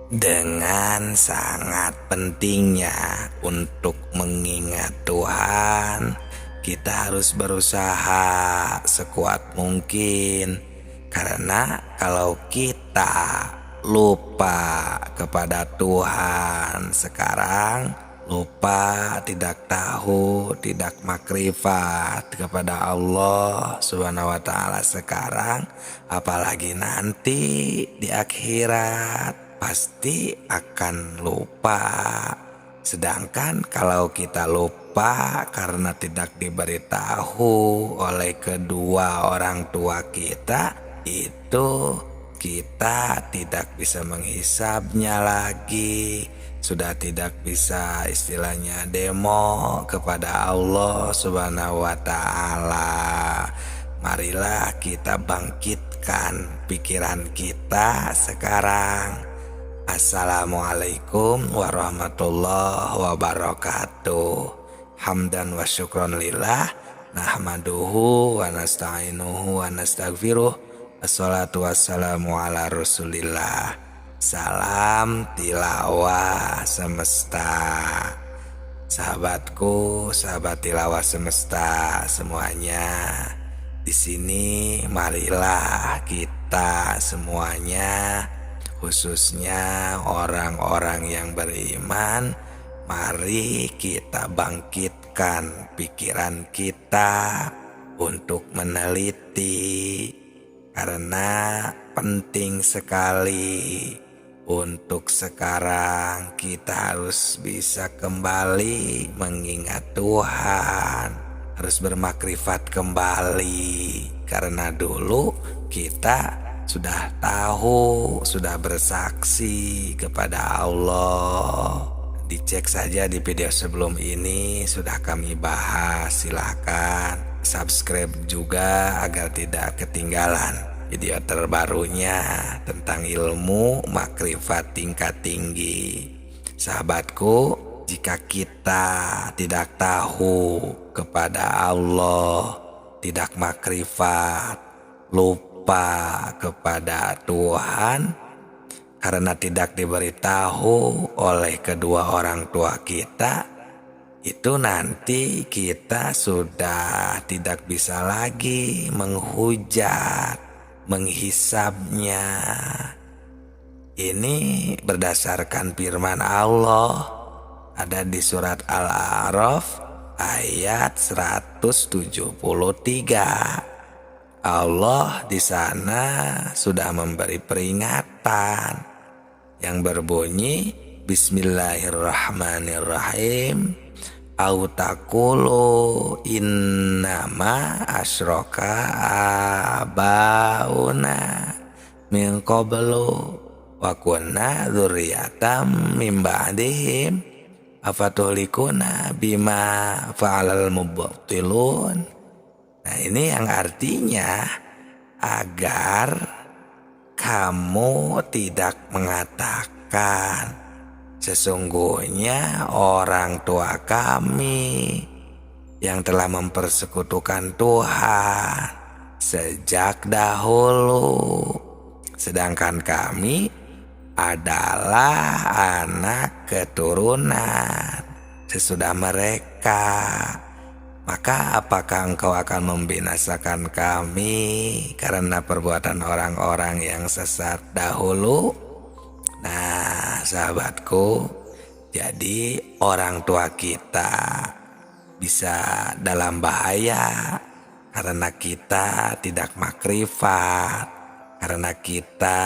Dengan sangat pentingnya untuk mengingat Tuhan, kita harus berusaha sekuat mungkin. Karena kalau kita lupa kepada Tuhan sekarang, lupa, tidak tahu, tidak makrifat kepada Allah Subhanahu wa Ta'ala sekarang, apalagi nanti di akhirat, pasti akan lupa. Sedangkan kalau kita lupa karena tidak diberitahu oleh kedua orang tua kita, itu kita tidak bisa menghisabnya lagi. Sudah tidak bisa istilahnya demo kepada Allah Subhanahu wa Ta'ala. Marilah kita bangkitkan pikiran kita sekarang. Assalamualaikum warahmatullahi wabarakatuh. Hamdan wa syukron lillah, nahmaduhu wa nasta'inuhu wa nastaghfiruh. Assalatu wassalamu ala rasulillah. Salam tilawah semesta. Sahabatku, sahabat tilawah semesta semuanya. Di sini marilah kita semuanya, khususnya orang-orang yang beriman, mari kita bangkitkan pikiran kita untuk meneliti, karena penting sekali untuk sekarang kita harus bisa kembali mengingat Tuhan, harus bermakrifat kembali, karena dulu kita sudah tahu, sudah bersaksi kepada Allah. Dicek saja di video sebelum ini sudah kami bahas. Silahkan subscribe juga agar tidak ketinggalan video terbarunya tentang ilmu makrifat tingkat tinggi. Sahabatku, jika kita tidak tahu kepada Allah, tidak makrifat, lupa kepada Tuhan karena tidak diberitahu oleh kedua orang tua kita, itu nanti kita sudah tidak bisa lagi menghujat, menghisabnya. Ini berdasarkan firman Allah, ada di surat Al-A'raf ayat 173. Allah di sana sudah memberi peringatan yang berbunyi Bismillahirrahmanirrahim. Au taqulu innama asyraka abauna min qablu wa kunna dzurriyyatam min ba'dihim afatuhlikuna bima fa'alal mubtilun. Nah, ini yang artinya agar kamu tidak mengatakan sesungguhnya orang tua kami yang telah mempersekutukan Tuhan sejak dahulu, sedangkan kami adalah anak keturunan sesudah mereka. Maka apakah engkau akan membinasakan kami karena perbuatan orang-orang yang sesat dahulu? Nah, sahabatku, jadi orang tua kita bisa dalam bahaya karena kita tidak makrifat, karena kita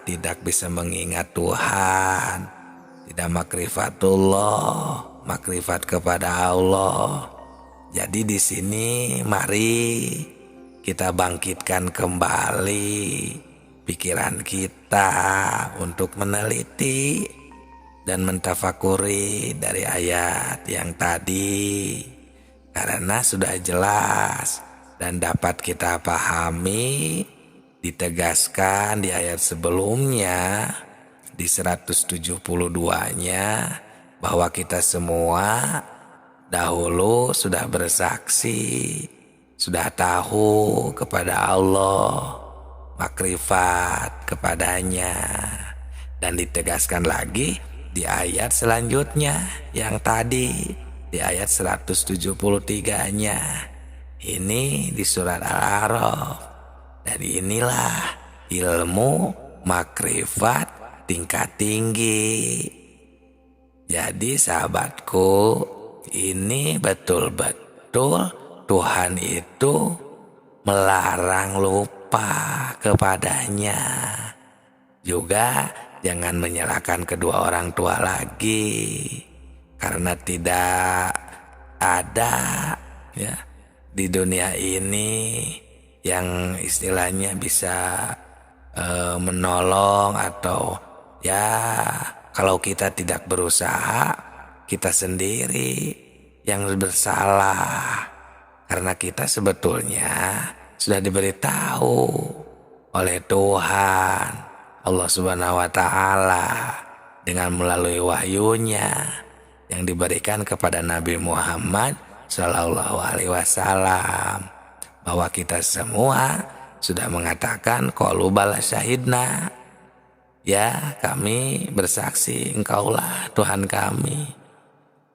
tidak bisa mengingat Tuhan, tidak makrifatullah, makrifat kepada Allah. Jadi di sini mari kita bangkitkan kembali pikiran kita untuk meneliti dan mentafakuri dari ayat yang tadi, karena sudah jelas dan dapat kita pahami, ditegaskan di ayat sebelumnya di 172-nya bahwa kita semua dahulu sudah bersaksi, sudah tahu kepada Allah, makrifat kepadanya. Dan ditegaskan lagi di ayat selanjutnya yang tadi, di ayat 173-nya. Ini di surat Al-A'raf. Dan inilah ilmu makrifat tingkat tinggi. Jadi sahabatku, ini betul-betul Tuhan itu melarang lupa kepadanya. Juga jangan menyalahkan kedua orang tua lagi, karena tidak ada ya di dunia ini yang istilahnya bisa menolong, atau ya kalau kita tidak berusaha, kita sendiri yang bersalah. Karena kita sebetulnya sudah diberitahu oleh Tuhan Allah Subhanahu wa Ta'ala dengan melalui wahyunya yang diberikan kepada Nabi Muhammad Sallallahu Alaihi Wasallam, bahwa kita semua sudah mengatakan qalu bala syahidna, ya kami bersaksi engkaulah Tuhan kami,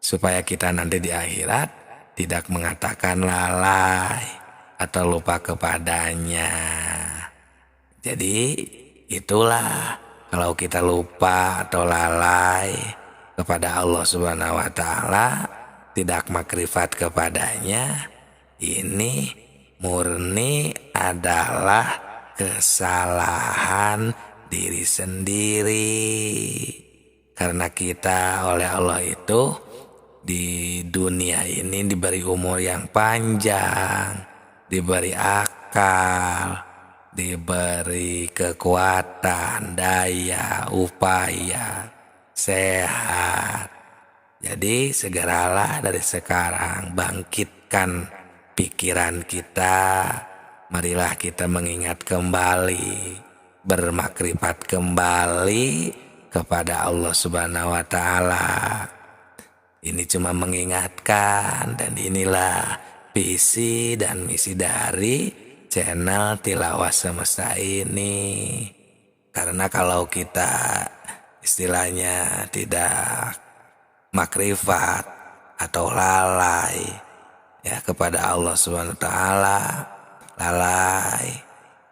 supaya kita nanti di akhirat tidak mengatakan lalai atau lupa kepadanya. Jadi itulah, kalau kita lupa atau lalai kepada Allah Subhanahu wa Ta'ala, tidak makrifat kepadanya, ini murni adalah kesalahan diri sendiri. Karena kita oleh Allah itu di dunia ini diberi umur yang panjang, diberi akal, diberi kekuatan, daya, upaya, sehat. Jadi segeralah dari sekarang bangkitkan pikiran kita. Marilah kita mengingat kembali, bermakrifat kembali kepada Allah Subhanahu wa Ta'ala. Ini cuma mengingatkan, dan inilah visi dan misi dari channel Tilawah Semesta ini. Karena kalau kita istilahnya tidak makrifat atau lalai ya kepada Allah Subhanahu wa Ta'ala, lalai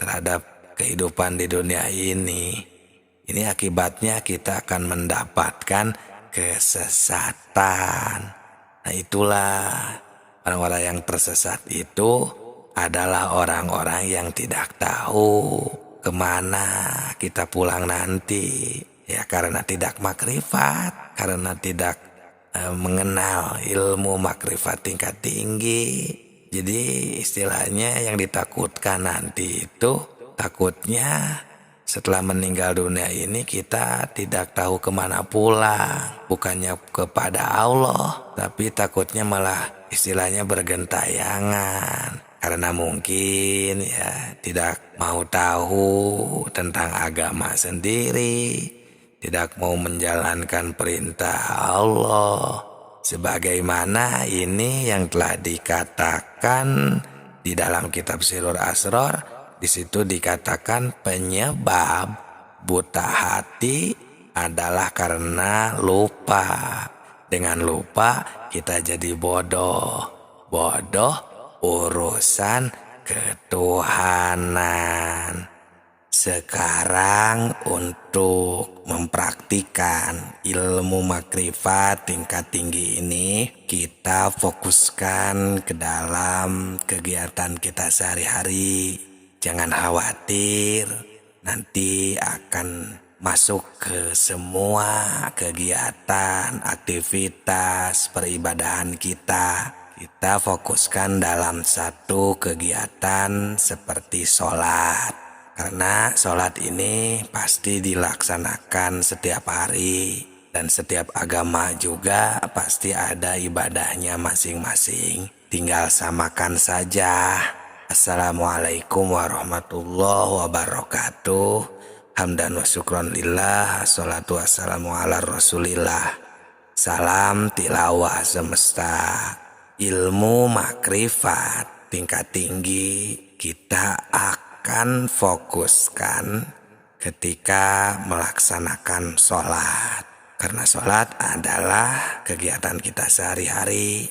terhadap kehidupan di dunia ini akibatnya kita akan mendapatkan kesesatan. Nah itulah, orang-orang yang tersesat itu adalah orang-orang yang tidak tahu kemana kita pulang nanti, ya karena tidak makrifat, karena tidak mengenal ilmu makrifat tingkat tinggi. Jadi istilahnya yang ditakutkan nanti itu, takutnya setelah meninggal dunia ini kita tidak tahu kemana pulang. Bukannya kepada Allah, tapi takutnya malah istilahnya bergentayangan. Karena mungkin ya tidak mau tahu tentang agama sendiri, tidak mau menjalankan perintah Allah. Sebagaimana ini yang telah dikatakan di dalam kitab Sirrul Asrar. Di situ dikatakan penyebab buta hati adalah karena lupa. Dengan lupa kita jadi bodoh. Bodoh urusan ketuhanan. Sekarang untuk mempraktikkan ilmu makrifat tingkat tinggi ini, kita fokuskan ke dalam kegiatan kita sehari-hari. Jangan khawatir, nanti akan masuk ke semua kegiatan, aktivitas, peribadahan kita. Kita fokuskan dalam satu kegiatan seperti sholat. Karena sholat ini pasti dilaksanakan setiap hari. Dan setiap agama juga pasti ada ibadahnya masing-masing. Tinggal samakan saja. Assalamualaikum warahmatullahi wabarakatuh. Hamdan wa syukron lillah. Assalatu wassalamu ala rasulillah. Salam tilawah semesta. Ilmu makrifat tingkat tinggi kita akan fokuskan ketika melaksanakan sholat. Karena sholat adalah kegiatan kita sehari-hari.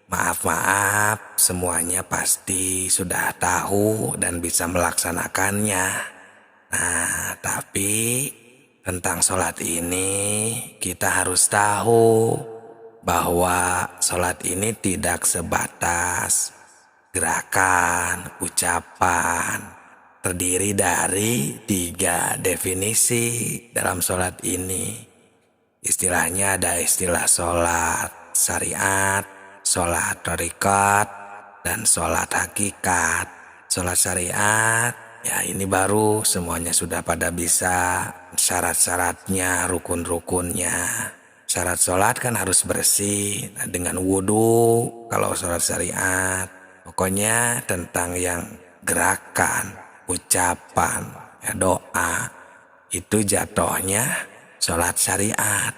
Maaf, semuanya pasti sudah tahu dan bisa melaksanakannya. Nah, tapi tentang sholat ini kita harus tahu bahwa sholat ini tidak sebatas gerakan, ucapan. Terdiri dari 3 definisi dalam sholat ini. Istilahnya ada istilah sholat syariat, sholat thariqat, dan sholat hakikat. Sholat syariat, ya ini baru semuanya sudah pada bisa syarat-syaratnya, rukun-rukunnya. Syarat sholat kan harus bersih dengan wudhu kalau sholat syariat. Pokoknya tentang yang gerakan, ucapan, ya doa, itu jatuhnya sholat syariat.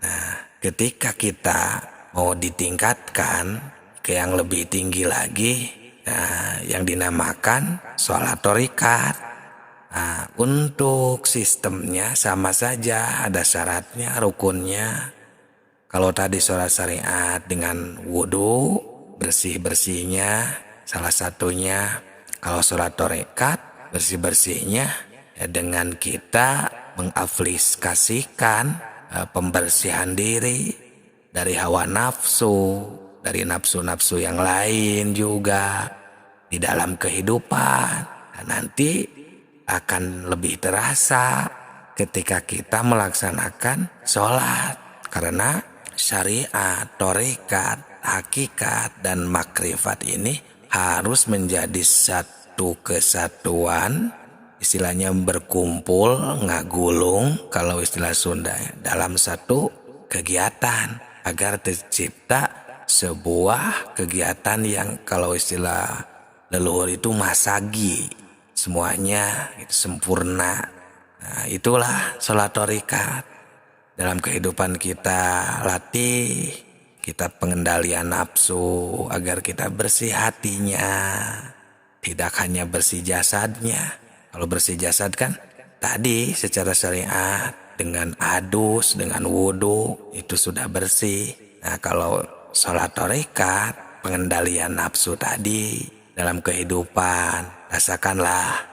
Nah, ketika kita mau ditingkatkan ke yang lebih tinggi lagi, nah, yang dinamakan sholat thariqat. Nah, untuk sistemnya sama saja, ada syaratnya, rukunnya. Kalau tadi sholat syariat dengan wudhu, bersih-bersihnya, salah satunya. Kalau sholat thariqat, bersih-bersihnya ya dengan kita mengaplikasikan pembersihan diri dari hawa nafsu, dari nafsu-nafsu yang lain juga di dalam kehidupan. Nah, nanti akan lebih terasa ketika kita melaksanakan sholat. Karena syariat, thariqat, hakikat, dan makrifat ini harus menjadi satu kesatuan, istilahnya berkumpul, ngagulung kalau istilah Sunda, dalam satu kegiatan agar tercipta sebuah kegiatan yang kalau istilah leluhur itu masagi, semuanya itu sempurna. Nah, itulah sholat thariqat. Dalam kehidupan kita latih, kita pengendalian nafsu agar kita bersih hatinya, tidak hanya bersih jasadnya. Kalau bersih jasad kan tadi secara syariat dengan adus, dengan wudhu itu sudah bersih. Nah, kalau sholat thariqat, pengendalian nafsu tadi dalam kehidupan, rasakanlah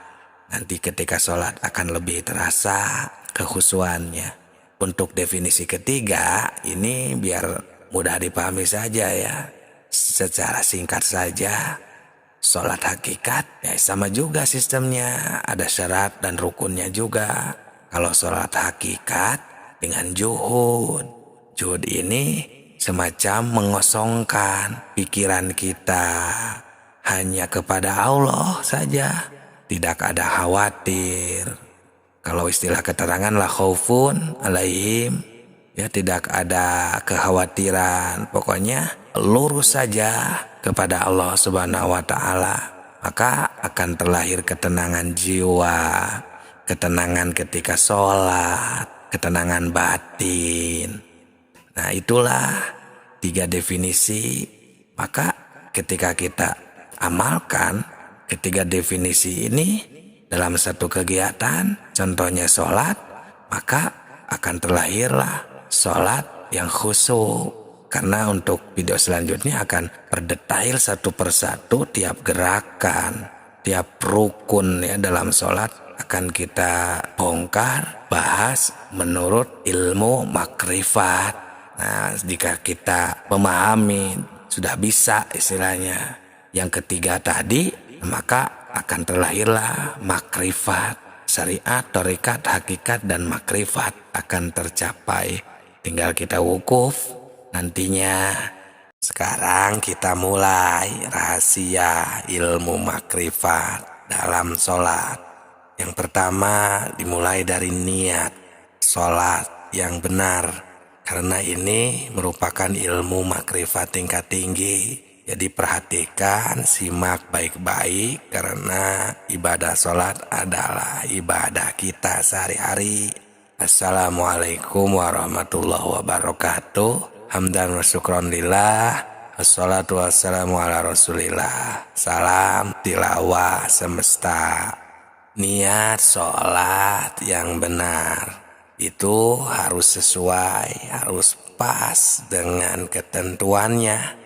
nanti ketika sholat akan lebih terasa kekhusyuannya. Untuk definisi ketiga ini biar mudah dipahami saja ya, secara singkat saja. Sholat hakikat ya sama juga sistemnya, ada syarat dan rukunnya juga. Kalau sholat hakikat dengan juhud, juhud ini semacam mengosongkan pikiran kita hanya kepada Allah saja, tidak ada khawatir. Kalau istilah keterangan la khaufun alaihim, ya tidak ada kekhawatiran, pokoknya lurus saja kepada Allah Subhanahu wa taala, maka akan terlahir ketenangan jiwa, ketenangan ketika sholat, ketenangan batin. Nah, itulah 3 definisi. Maka ketika kita amalkan ketiga definisi ini dalam satu kegiatan, contohnya sholat, maka akan terlahirlah sholat yang khusyuk. Karena untuk video selanjutnya akan berdetail satu persatu tiap gerakan, tiap rukun ya dalam sholat akan kita bongkar, bahas menurut ilmu makrifat. Nah, jika kita memahami, sudah bisa istilahnya yang ketiga tadi, maka akan terlahirlah makrifat. Syariat, thariqat, hakikat, dan makrifat akan tercapai. Tinggal kita wukuf nantinya. Sekarang kita mulai rahasia ilmu makrifat dalam sholat. Yang pertama dimulai dari niat sholat yang benar. Karena ini merupakan ilmu makrifat tingkat tinggi. Jadi perhatikan, simak baik-baik karena ibadah sholat adalah ibadah kita sehari-hari. Assalamualaikum warahmatullahi wabarakatuh. Hamdan wa syukron lillah. Assalatu wassalamu ala rasulillah. Salam tilawah semesta. Niat sholat yang benar itu harus sesuai, harus pas dengan ketentuannya.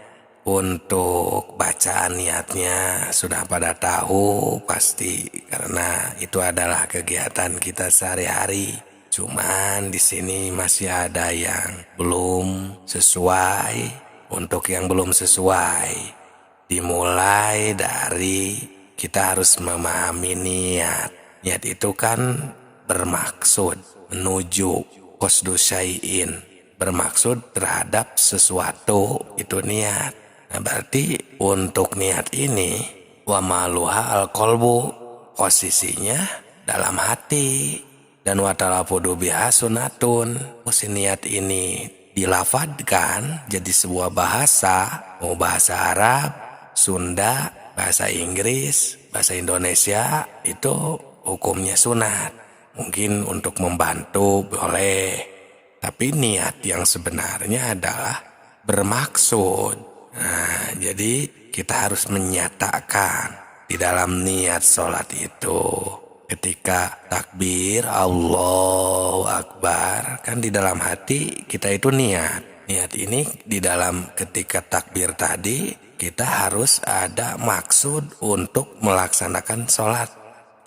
Untuk bacaan niatnya sudah pada tahu pasti, karena itu adalah kegiatan kita sehari-hari. Cuman di sini masih ada yang belum sesuai. Untuk yang belum sesuai, dimulai dari kita harus memahami niat. Niat itu kan bermaksud menuju qasdu syai'in, bermaksud terhadap sesuatu, itu niat. Nah, berarti untuk niat ini wa maluha al-qalbu, posisinya dalam hati, dan wa talafudu biha sunnatun. Si niat ini dilafadkan jadi sebuah bahasa, mau bahasa Arab, Sunda, bahasa Inggris, bahasa Indonesia, itu hukumnya sunat. Mungkin untuk membantu boleh, tapi niat yang sebenarnya adalah bermaksud. Nah, jadi kita harus menyatakan di dalam niat sholat itu, ketika takbir Allahu Akbar, kan di dalam hati kita itu niat. Niat ini di dalam ketika takbir tadi, kita harus ada maksud untuk melaksanakan sholat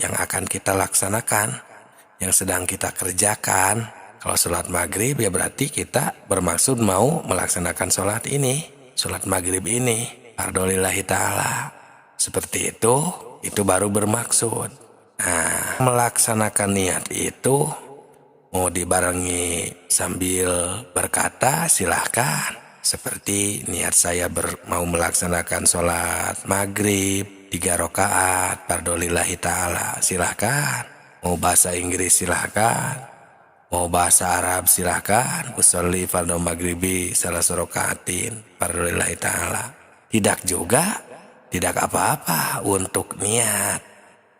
yang akan kita laksanakan, yang sedang kita kerjakan. Kalau sholat maghrib ya berarti kita bermaksud mau melaksanakan sholat ini, sholat maghrib ini, fardholillahi ta'ala. Seperti itu baru bermaksud. Nah, melaksanakan niat itu mau dibarengi sambil berkata silahkan. Seperti niat saya mau melaksanakan sholat maghrib 3 rakaat fardholillahi ta'ala, silahkan. Mau bahasa Inggris silahkan, mau bahasa Arab silahkan. Usolli fardhu maghribi salasa rakaatin fardholillahi ta'ala. Tidak juga, tidak apa-apa untuk niat,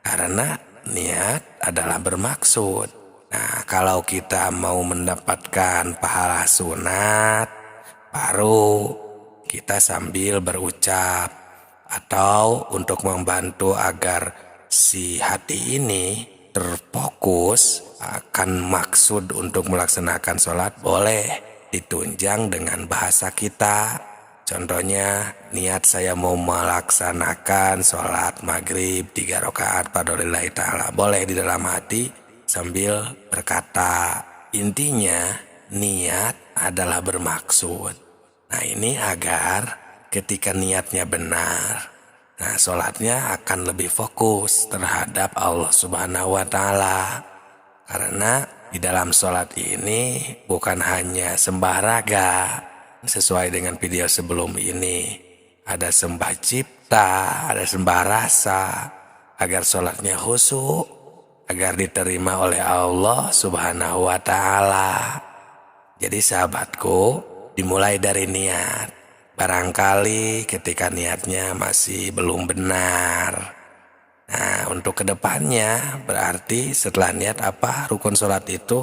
karena niat adalah bermaksud. Nah, kalau kita mau mendapatkan pahala sunat, baru kita sambil berucap, atau untuk membantu agar si hati ini terfokus akan maksud untuk melaksanakan sholat, boleh ditunjang dengan bahasa kita. Contohnya, niat saya mau melaksanakan sholat maghrib 3 rakaat fardholillahi ta'ala, boleh di dalam hati sambil berkata. Intinya niat adalah bermaksud. Nah, ini agar ketika niatnya benar, nah sholatnya akan lebih fokus terhadap Allah Subhanahu wa Ta'ala. Karena di dalam sholat ini bukan hanya sembah raga, sesuai dengan video sebelum ini, ada sembah cipta, ada sembah rasa, agar sholatnya khusyuk, agar diterima oleh Allah Subhanahu wa Ta'ala. Jadi sahabatku, dimulai dari niat. Barangkali ketika niatnya masih belum benar. Nah, untuk kedepannya berarti setelah niat apa rukun sholat itu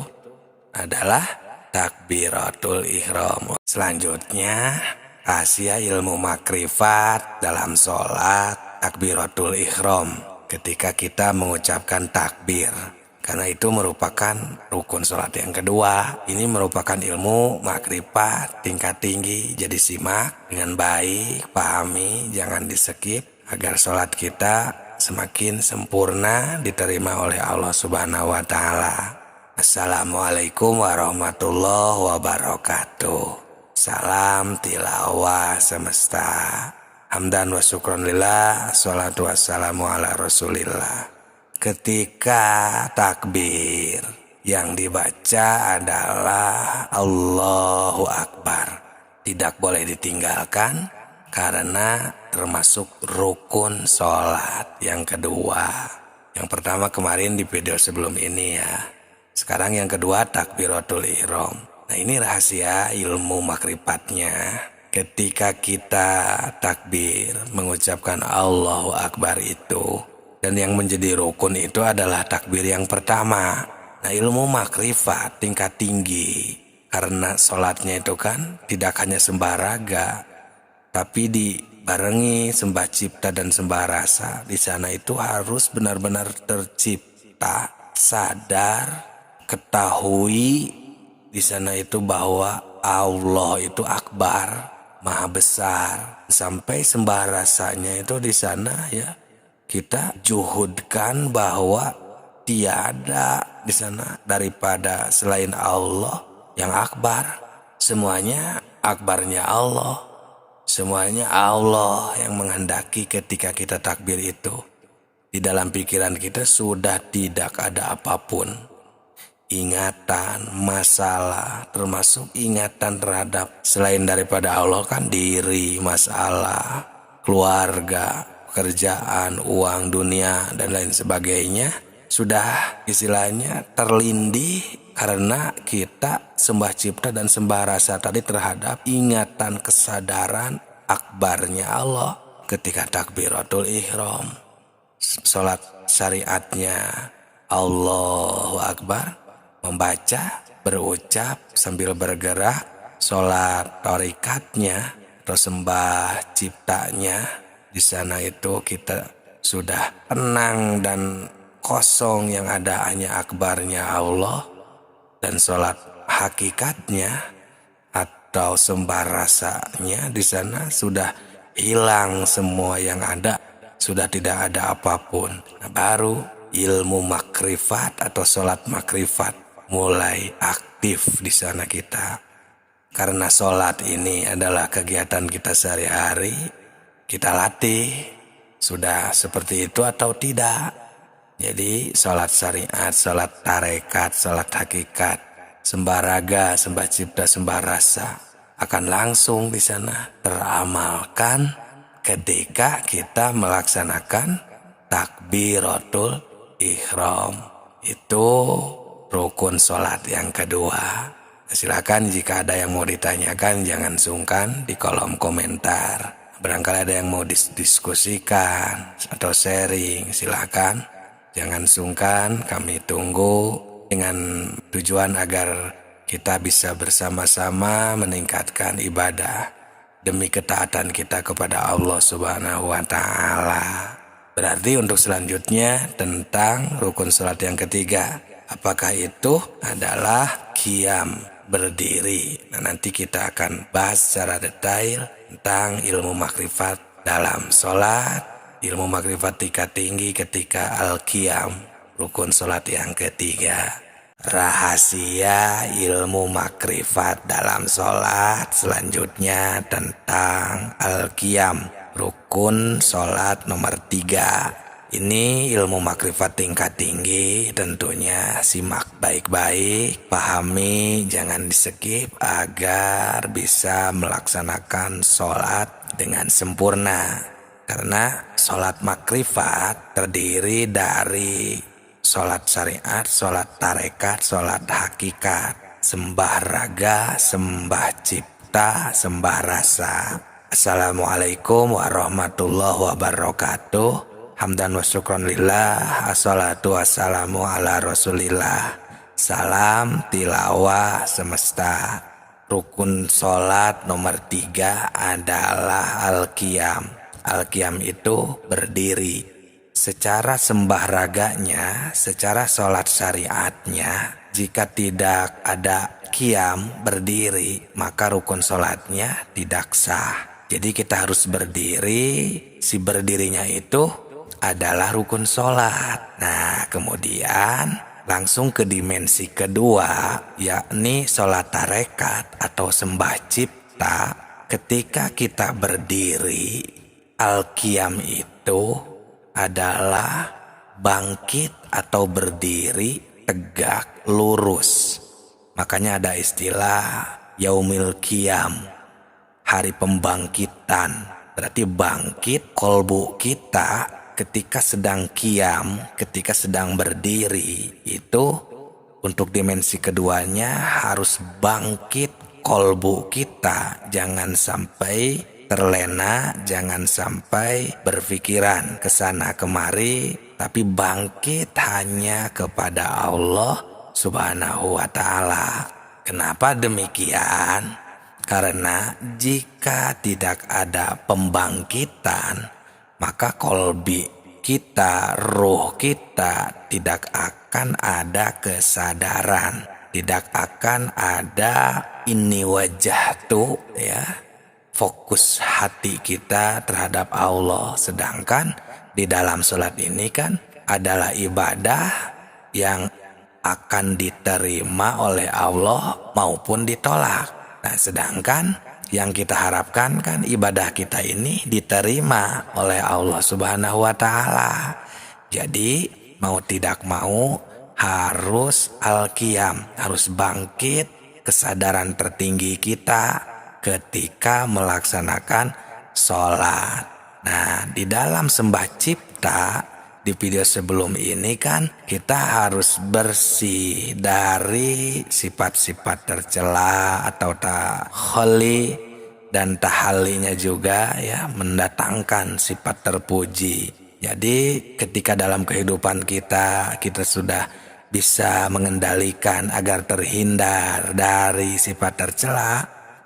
adalah takbiratul ihram. Selanjutnya, rahasia ilmu makrifat dalam sholat takbiratul ihram, ketika kita mengucapkan takbir, karena itu merupakan rukun sholat yang kedua. Ini merupakan ilmu makrifat tingkat tinggi. Jadi simak dengan baik, pahami, jangan di skip, agar sholat kita semakin sempurna diterima oleh Allah Subhanahu wa Ta'ala. Assalamualaikum warahmatullahi wabarakatuh. Salam tilawah semesta. Hamdan wa syukron lillah, assalatu wassalamu ala rasulillah. Ketika takbir yang dibaca adalah Allahu Akbar, tidak boleh ditinggalkan karena termasuk rukun sholat yang kedua. Yang pertama kemarin di video sebelum ini ya. Sekarang yang kedua takbiratul ihram. Nah, ini rahasia ilmu makrifatnya. Ketika kita takbir mengucapkan Allahu Akbar itu, dan yang menjadi rukun itu adalah takbir yang pertama. Nah, ilmu makrifat tingkat tinggi, karena sholatnya itu kan tidak hanya sembah raga, tapi dibarengi sembah cipta dan sembah rasa. Di sana itu harus benar-benar tercipta, sadar, ketahui di sana itu bahwa Allah itu akbar, maha besar. Sampai sembah rasanya itu di sana ya kita juhudkan bahwa tiada di sana daripada selain Allah yang akbar. Semuanya akbarnya Allah. Semuanya Allah yang menghendaki ketika kita takbir itu. Di dalam pikiran kita sudah tidak ada apapun. Ingatan, masalah, termasuk ingatan terhadap selain daripada Allah kan diri, masalah, keluarga, pekerjaan, uang, dunia, dan lain sebagainya. Sudah istilahnya terlindih karena kita sembah cipta dan sembah rasa tadi terhadap ingatan kesadaran akbarnya Allah ketika takbiratul ihram. Salat syariatnya Allahu Akbar, membaca, berucap sambil bergerak. Salat torikatnya atau sembah ciptanya di sana itu kita sudah tenang dan kosong, yang ada hanya akbarnya Allah. Dan salat hakikatnya atau sembah rasanya di sana sudah hilang semua yang ada, sudah tidak ada apapun. Nah, baru ilmu makrifat atau salat makrifat mulai aktif di sana kita. Karena salat ini adalah kegiatan kita sehari-hari, kita latih sudah seperti itu atau tidak. Jadi salat syariat, salat tarekat, salat hakikat, sembah raga, sembah cipta, sembah rasa akan langsung di sana teramalkan ketika kita melaksanakan takbiratul ihram. Itu rukun salat yang kedua. Silakan jika ada yang mau ditanyakan jangan sungkan di kolom komentar. Barangkali ada yang mau diskusikan atau sharing, silakan. Jangan sungkan, kami tunggu dengan tujuan agar kita bisa bersama-sama meningkatkan ibadah demi ketaatan kita kepada Allah Subhanahu wa Ta'ala. Berarti untuk selanjutnya tentang rukun salat yang ketiga, apakah itu adalah qiyam, berdiri. Nah, nanti kita akan bahas secara detail tentang ilmu makrifat dalam salat. Ilmu makrifat tingkat tinggi ketika al-qiyam, rukun salat yang ketiga. Rahasia ilmu makrifat dalam salat selanjutnya tentang al-qiyam, rukun salat nomor 3. Ini ilmu makrifat tingkat tinggi, tentunya simak baik-baik, pahami, jangan di-skip agar bisa melaksanakan salat dengan sempurna. Karena salat makrifat terdiri dari salat syariat, salat tarekat, salat hakikat, sembah raga, sembah cipta, sembah rasa. Assalamualaikum warahmatullahi wabarakatuh. Hamdan wa syukran lillah. Assalatu wassalamu ala rasulillah. Salam tilawah semesta. Rukun salat nomor 3 adalah al-qiyam. Al-qiyam itu berdiri. Secara sembah raganya, secara salat syariatnya, jika tidak ada qiyam, berdiri, maka rukun salatnya tidak sah. Jadi kita harus berdiri, si berdirinya itu adalah rukun salat. Nah, kemudian langsung ke dimensi kedua, yakni salat tarekat atau sembah cipta. Ketika kita berdiri, al-qiyam itu adalah bangkit atau berdiri tegak lurus. Makanya ada istilah yaumil qiyam, hari pembangkitan. Berarti bangkit kolbu kita ketika sedang qiyam, ketika sedang berdiri. Itu untuk dimensi keduanya harus bangkit kolbu kita. Jangan sampai terlena, jangan sampai berpikiran ke sana kemari, tapi bangkit hanya kepada Allah Subhanahu wa Ta'ala. Kenapa demikian? Karena jika tidak ada pembangkitan, maka kolbi kita, ruh kita tidak akan ada kesadaran, tidak akan ada ini wajah tuh ya, fokus hati kita terhadap Allah. Sedangkan di dalam sholat ini kan adalah ibadah yang akan diterima oleh Allah maupun ditolak. Nah, sedangkan yang kita harapkan kan ibadah kita ini diterima oleh Allah Subhanahu wa Ta'ala. Jadi mau tidak mau harus al-qiyam, harus bangkit kesadaran tertinggi kita ketika melaksanakan sholat. Nah, di dalam sembah cipta di video sebelum ini kan kita harus bersih dari sifat-sifat tercela atau takholi, dan tahalinya juga ya mendatangkan sifat terpuji. Jadi ketika dalam kehidupan kita sudah bisa mengendalikan agar terhindar dari sifat tercela,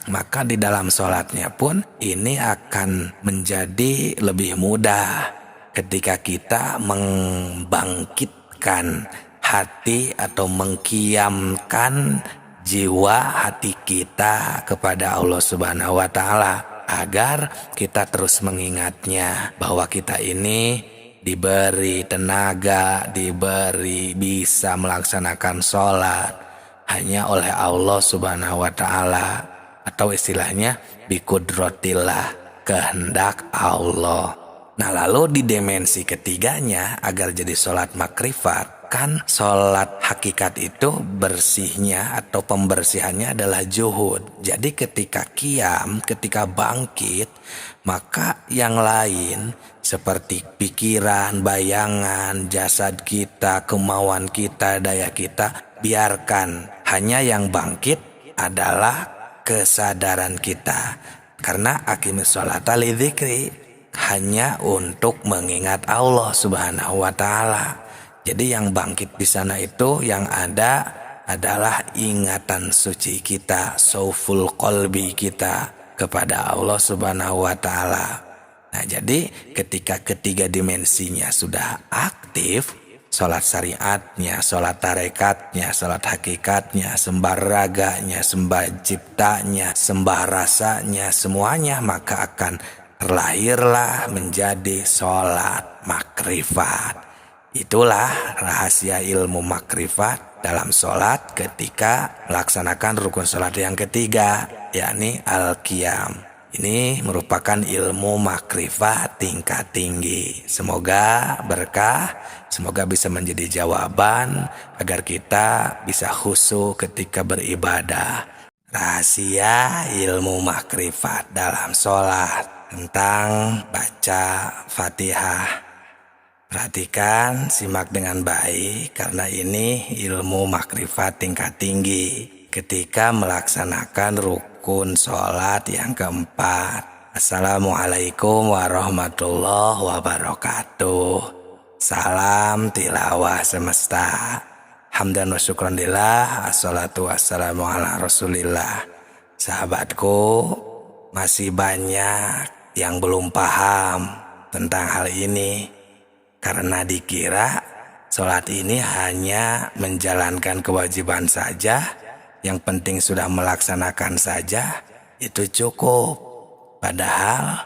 maka di dalam sholatnya pun ini akan menjadi lebih mudah ketika kita membangkitkan hati atau mengkiamkan jiwa hati kita kepada Allah Subhanahu wa Ta'ala, agar kita terus mengingatnya bahwa kita ini diberi tenaga, diberi bisa melaksanakan sholat hanya oleh Allah Subhanahu wa Ta'ala, atau istilahnya biqudratillah, kehendak Allah. Nah, lalu di dimensi ketiganya agar jadi sholat makrifat, kan sholat hakikat itu bersihnya atau pembersihannya adalah juhud. Jadi ketika qiyam, ketika bangkit, maka yang lain seperti pikiran, bayangan, jasad kita, kemauan kita, daya kita, biarkan. Hanya yang bangkit adalah kesadaran kita. Karena aqimis sholata lidzikri, hanya untuk mengingat Allah Subhanahu wa Ta'ala. Jadi yang bangkit di sana itu yang ada adalah ingatan suci kita, sauful qalbi kita kepada Allah Subhanahu wa Ta'ala. Nah, jadi ketika ketiga dimensinya sudah aktif, sholat syariatnya, sholat tarekatnya, sholat hakikatnya, sembah raganya, sembah ciptanya, sembah rasanya, semuanya, maka akan terlahirlah menjadi sholat makrifat. Itulah rahasia ilmu makrifat dalam sholat ketika melaksanakan rukun sholat yang ketiga, yakni al-qiyam. Ini merupakan ilmu makrifat tingkat tinggi. Semoga berkah, semoga bisa menjadi jawaban agar kita bisa khusyuk ketika beribadah. Rahasia ilmu makrifat dalam sholat tentang baca Fatihah. Perhatikan, simak dengan baik karena ini ilmu makrifat tingkat tinggi ketika melaksanakan rukun sholat yang keempat. Assalamualaikum warahmatullahi wabarakatuh. Salam tilawah semesta. Hamdan wa syukran lillah. Assalatu wassalamu ala rasulillah. Sahabatku, masih banyak yang belum paham tentang hal ini karena dikira sholat ini hanya menjalankan kewajiban saja, yang penting sudah melaksanakan saja itu cukup. Padahal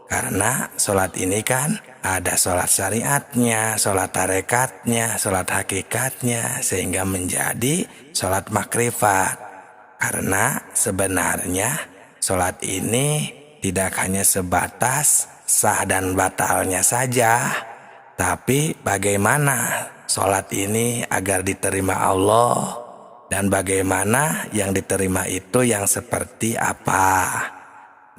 karena sholat ini kan ada sholat syariatnya, sholat tarekatnya, sholat hakikatnya, sehingga menjadi sholat makrifat. Karena sebenarnya sholat ini tidak hanya sebatas sah dan batalnya saja, tapi bagaimana sholat ini agar diterima Allah, dan bagaimana yang diterima itu yang seperti apa.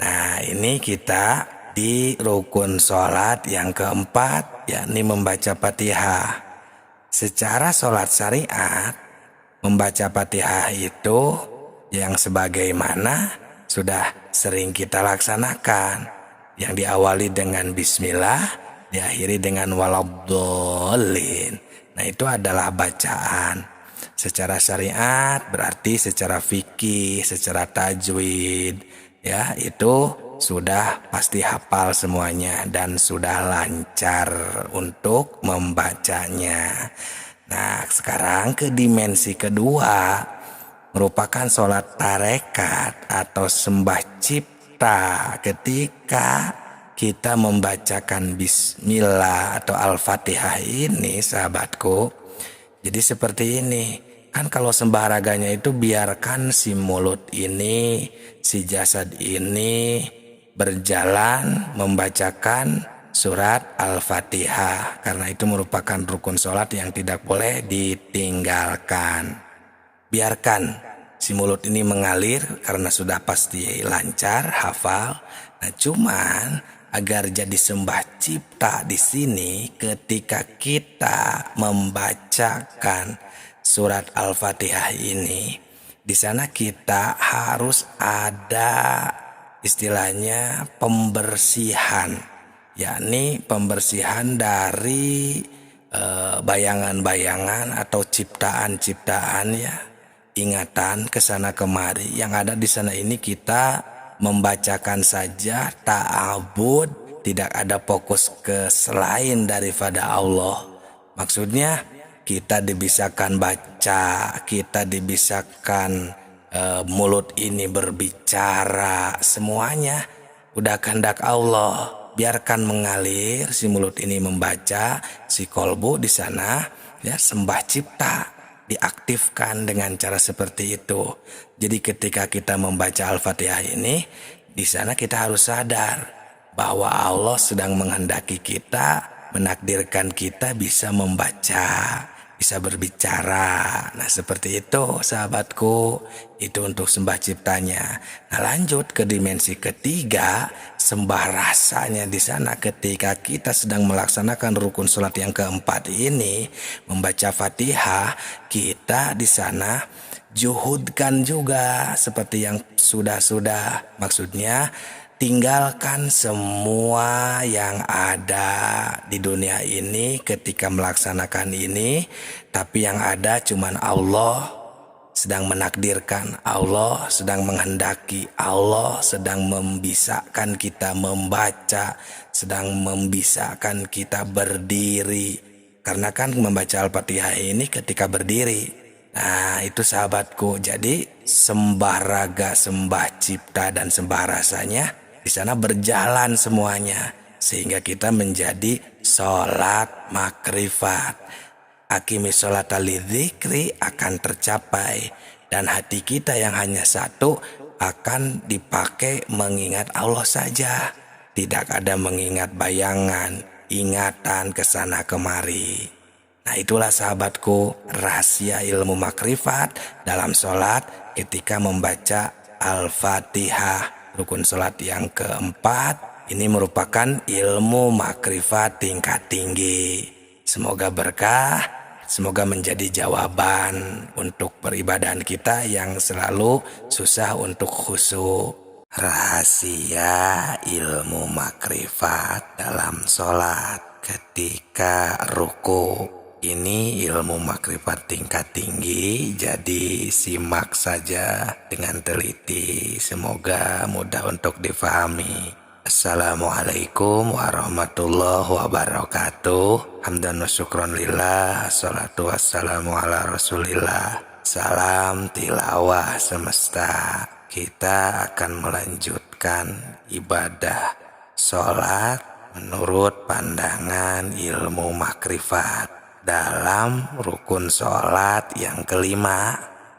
Nah, ini kita di rukun sholat yang keempat, yakni membaca Fatihah. Secara sholat syariat, membaca Fatihah itu yang sebagaimana sudah sering kita laksanakan, yang diawali dengan bismillah, diakhiri dengan waladhdallin. Nah, itu adalah bacaan. Secara syariat berarti secara fikih, secara tajwid, ya itu sudah pasti hafal semuanya dan sudah lancar untuk membacanya. Nah, sekarang ke dimensi kedua, merupakan sholat tarekat atau sembah cipta ketika kita membacakan bismillah atau al-fatihah ini, sahabatku. Jadi seperti ini, kan kalau sembah raganya itu biarkan si mulut ini, si jasad ini berjalan membacakan surat Al-Fatihah, karena itu merupakan rukun sholat yang tidak boleh ditinggalkan. Biarkan si mulut ini mengalir karena sudah pasti lancar, hafal. Nah, cuman agar jadi sembah cipta di sini ketika kita membacakan surat Al-Fatihah ini, di sana kita harus ada istilahnya pembersihan, yakni pembersihan dari bayangan-bayangan atau ciptaan-ciptaan, ya, ingatan kesana kemari. Yang ada di sana ini kita membacakan saja ta'abud, tidak ada fokus ke selain daripada Allah. Maksudnya kita dibisakan baca, kita dibisakan mulut ini berbicara, semuanya udah kehendak Allah. Biarkan mengalir, si mulut ini membaca, si kolbu di sana ya sembah cipta diaktifkan dengan cara seperti itu. Jadi ketika kita membaca Al-Fatihah ini, di sana kita harus sadar bahwa Allah sedang menghendaki kita, menakdirkan kita bisa membaca, bisa berbicara. Nah, seperti itu sahabatku, itu untuk sembah ciptanya. Nah, lanjut ke dimensi ketiga, sembah rasanya di sana ketika kita sedang melaksanakan rukun sholat yang keempat ini, membaca Fatihah, kita di sana juhudkan juga seperti yang sudah-sudah. Maksudnya tinggalkan semua yang ada di dunia ini ketika melaksanakan ini, tapi yang ada cuman Allah sedang menakdirkan, Allah sedang menghendaki, Allah sedang membisakan kita membaca, sedang membisakan kita berdiri. Karena kan membaca Al-Fatihah ini ketika berdiri. Nah, itu sahabatku. Jadi sembah raga, sembah cipta, dan sembah rasanya di sana berjalan semuanya, sehingga kita menjadi sholat makrifat. Akimi sholat lidzikri akan tercapai, dan hati kita yang hanya satu akan dipakai mengingat Allah saja. Tidak ada mengingat bayangan, ingatan kesana kemari. Nah, itulah sahabatku rahasia ilmu makrifat dalam sholat ketika membaca Al-Fatihah, rukun sholat yang keempat. Ini merupakan ilmu makrifat tingkat tinggi. Semoga berkah, semoga menjadi jawaban untuk peribadahan kita yang selalu susah untuk khusyuk. Rahasia ilmu makrifat dalam sholat ketika ruku. Ini ilmu makrifat tingkat tinggi, jadi simak saja dengan teliti. Semoga mudah untuk difahami. Assalamualaikum warahmatullahi wabarakatuh. Hamdan wa syukron lillah. Assalatu wassalamu ala rasulillah. Salam tilawah semesta. Kita akan melanjutkan ibadah sholat menurut pandangan ilmu makrifat dalam rukun sholat yang kelima,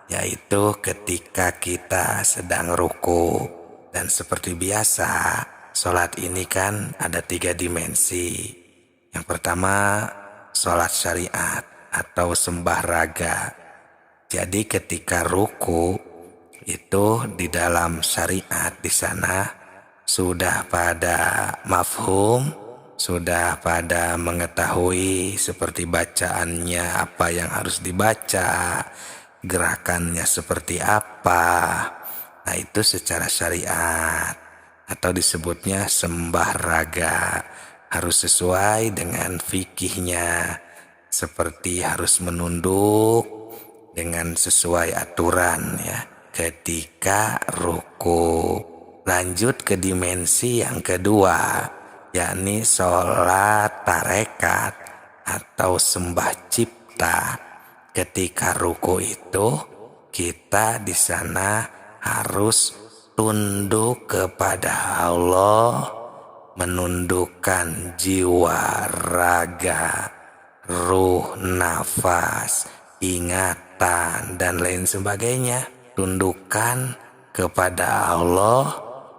yaitu ketika kita sedang ruku. Dan seperti biasa, sholat ini kan ada 3 dimensi. Yang pertama, sholat syariat atau sembah raga. Jadi ketika ruku itu di dalam syariat di sana sudah pada mafhum, sudah pada mengetahui seperti bacaannya apa yang harus dibaca, gerakannya seperti apa. Nah, itu secara syariat atau disebutnya sembah raga, harus sesuai dengan fikihnya, seperti harus menunduk, dengan sesuai aturan ya ketika ruku. Lanjut ke dimensi yang kedua, yakni sholat tarekat atau sembah cipta. Ketika ruku itu kita di sana harus tunduk kepada Allah, menundukkan jiwa, raga, ruh, nafas, ingatan, dan lain sebagainya. Tundukkan kepada Allah,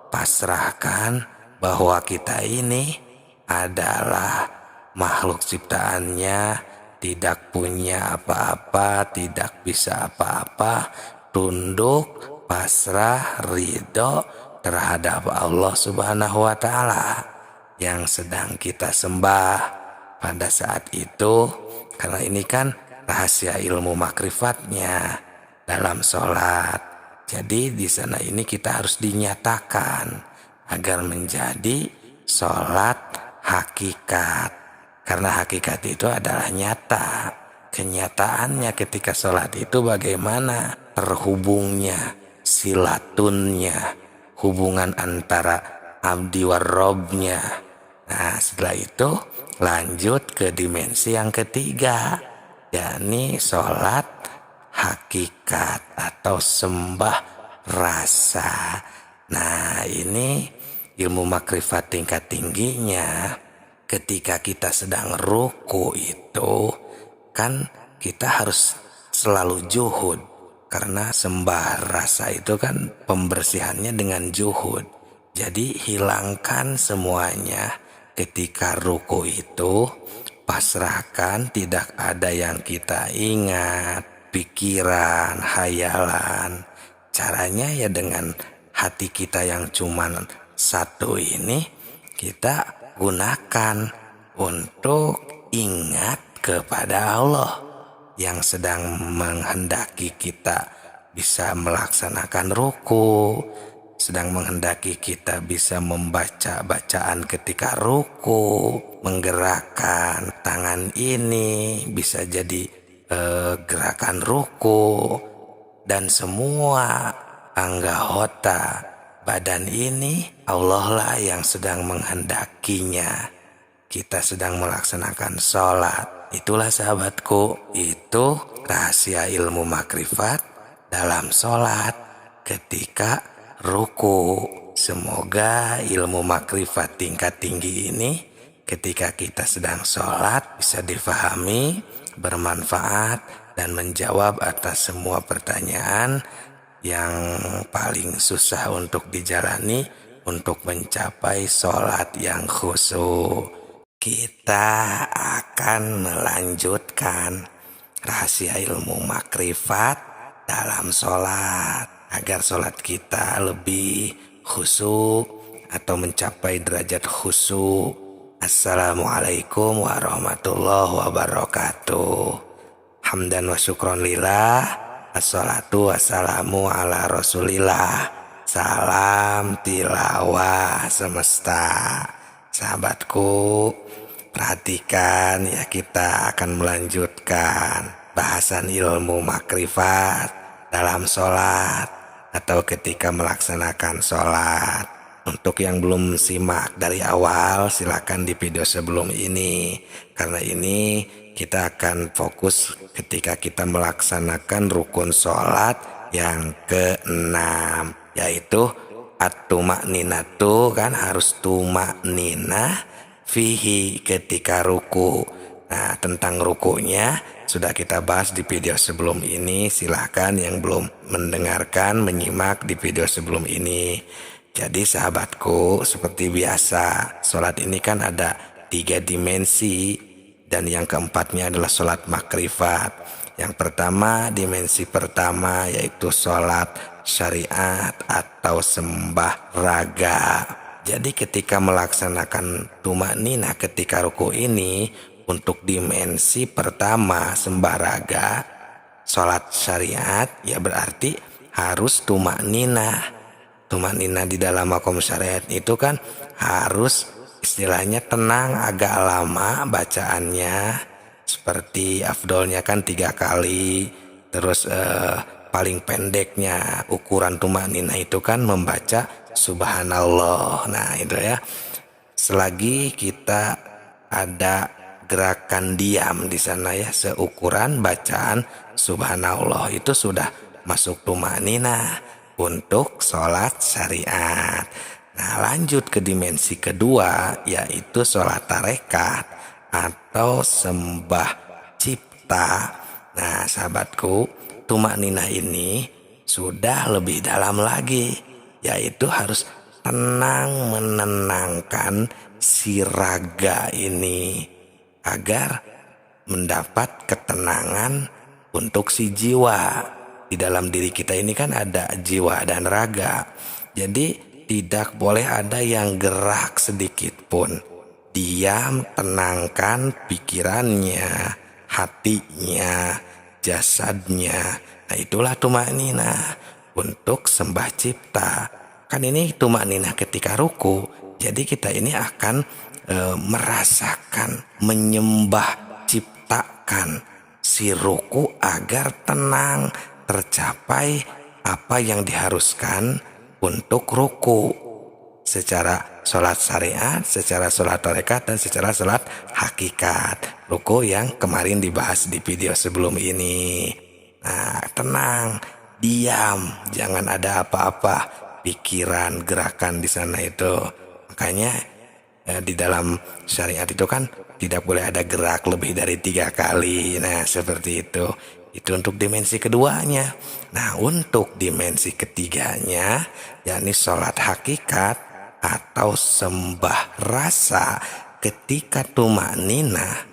pasrahkan bahwa kita ini adalah makhluk ciptaannya, tidak punya apa-apa, tidak bisa apa-apa. Tunduk, pasrah, ridho terhadap Allah Subhanahu wa Ta'ala yang sedang kita sembah pada saat itu. Karena ini kan rahasia ilmu makrifatnya dalam sholat. Jadi di sana ini kita harus dinyatakan agar menjadi sholat hakikat. Karena hakikat itu adalah nyata. Kenyataannya ketika sholat itu bagaimana terhubungnya, silatunnya, hubungan antara abdi warrobnya. Nah setelah itu lanjut ke dimensi yang ketiga, yakni sholat hakikat atau sembah rasa. Nah ini ilmu makrifat tingkat tingginya. Ketika kita sedang ruku itu kan kita harus selalu juhud, karena sembah rasa itu kan pembersihannya dengan juhud. Jadi hilangkan semuanya ketika ruku itu, pasrahkan, tidak ada yang kita ingat, pikiran, hayalan. Caranya ya dengan hati kita yang cuman satu ini kita gunakan untuk ingat kepada Allah yang sedang menghendaki kita bisa melaksanakan ruku, sedang menghendaki kita bisa membaca bacaan ketika ruku, menggerakkan tangan ini bisa jadi gerakan ruku, dan semua anggota badan ini Allah lah yang sedang menghendakinya. Kita sedang melaksanakan sholat. Itulah sahabatku, itu rahasia ilmu makrifat dalam sholat ketika ruku. Semoga ilmu makrifat tingkat tinggi ini ketika kita sedang sholat bisa difahami, bermanfaat, dan menjawab atas semua pertanyaan yang paling susah untuk dijalani untuk mencapai sholat yang khusyuk. Kita akan melanjutkan rahasia ilmu makrifat dalam sholat agar sholat kita lebih khusyuk atau mencapai derajat khusyuk. Assalamualaikum warahmatullahi wabarakatuh. Hamdan wa syukron lillah. Assalatu wassalamu ala rasulillah. Salam tilawah semesta. Sahabatku, perhatikan ya, kita akan melanjutkan bahasan ilmu makrifat dalam sholat atau ketika melaksanakan sholat. Untuk yang belum simak dari awal, silakan di video sebelum ini. Karena ini kita akan fokus ketika kita melaksanakan rukun sholat yang ke-6, yaitu at-tumakninatu, kan harus tumakninah fihi ketika ruku. Nah tentang rukunya sudah kita bahas di video sebelum ini. Silahkan yang belum mendengarkan menyimak di video sebelum ini. Jadi sahabatku, seperti biasa sholat ini kan ada 3 dimensi, dan yang keempatnya adalah sholat makrifat. Yang pertama, dimensi pertama yaitu sholat syariat atau sembah raga. Jadi ketika melaksanakan tumakninah ketika ruku ini, untuk dimensi pertama sembah raga, sholat syariat, ya berarti harus tumakninah. Tumakninah di dalam makom syariat itu kan harus istilahnya tenang, agak lama bacaannya, seperti afdolnya kan 3 kali, Terus paling pendeknya ukuran tumanina itu kan membaca subhanallah. Nah itu ya, selagi kita ada gerakan diam di sana ya seukuran bacaan subhanallah, itu sudah masuk tumanina untuk sholat syariat. Nah lanjut ke dimensi kedua, yaitu sholat tarekat atau sembah cipta. Nah sahabatku, tumanina ini sudah lebih dalam lagi, yaitu harus tenang menenangkan si raga ini agar mendapat ketenangan untuk si jiwa. Di dalam diri kita ini kan ada jiwa dan raga. Jadi tidak boleh ada yang gerak sedikit pun. Diam, tenangkan pikirannya, hatinya, jasadnya. Nah itulah tumanina untuk sembah cipta. Kan ini tumanina ketika ruku. Jadi kita ini akan merasakan, menyembah, ciptakan si ruku agar tenang, tercapai apa yang diharuskan untuk ruku secara sholat syariat, secara sholat tarekat, dan secara sholat hakikat. Ruku yang kemarin dibahas di video sebelum ini. Nah tenang, diam, jangan ada apa-apa pikiran, gerakan di sana itu. Makanya di dalam syariat itu kan tidak boleh ada gerak lebih dari 3 kali. Nah seperti itu. Itu untuk dimensi keduanya. Nah untuk dimensi ketiganya, yakni sholat hakikat atau sembah rasa, ketika tumanina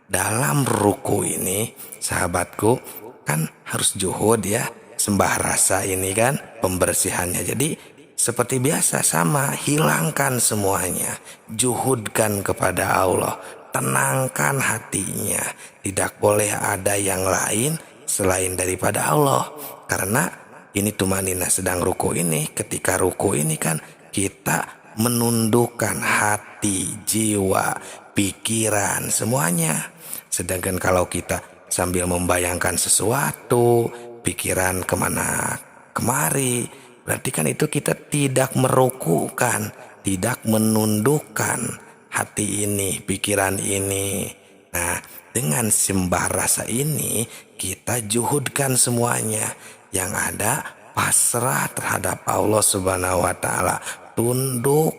dalam ruku ini, sahabatku, kan harus juhud ya. Sembah rasa ini kan pembersihannya. Jadi seperti biasa sama, hilangkan semuanya, juhudkan kepada Allah, tenangkan hatinya. Tidak boleh ada yang lain selain daripada Allah. Karena ini tumanina sedang ruku ini, ketika ruku ini kan kita menundukkan hati, jiwa, pikiran, semuanya. Sedangkan kalau kita sambil membayangkan sesuatu, pikiran kemana kemari, berarti kan itu kita tidak merukukan, tidak menundukkan hati ini, pikiran ini. Nah, dengan sembah rasa ini kita juhudkan semuanya. Yang ada pasrah terhadap Allah Subhanahu wa taala, tunduk,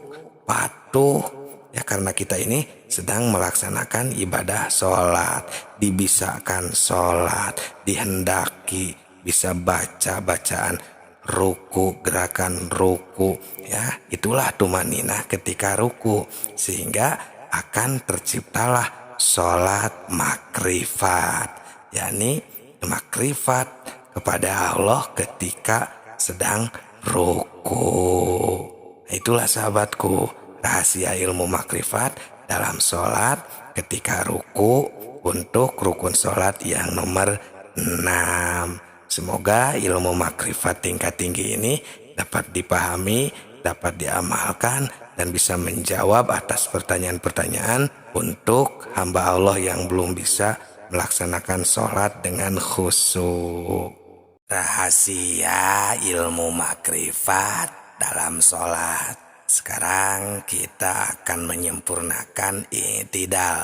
patuh ya, karena kita ini sedang melaksanakan ibadah sholat, dibisakan sholat, dihendaki bisa baca bacaan ruku, gerakan ruku ya. Itulah tumanina ketika ruku, sehingga akan terciptalah sholat makrifat, yakni makrifat kepada Allah ketika sedang ruku. Itulah sahabatku, rahasia ilmu makrifat dalam sholat ketika ruku untuk rukun sholat yang nomor 6. Semoga ilmu makrifat tingkat tinggi ini dapat dipahami, dapat diamalkan, dan bisa menjawab atas pertanyaan-pertanyaan untuk hamba Allah yang belum bisa melaksanakan sholat dengan khusyuk. Rahasia ilmu makrifat dalam sholat. Sekarang kita akan menyempurnakan i'tidal,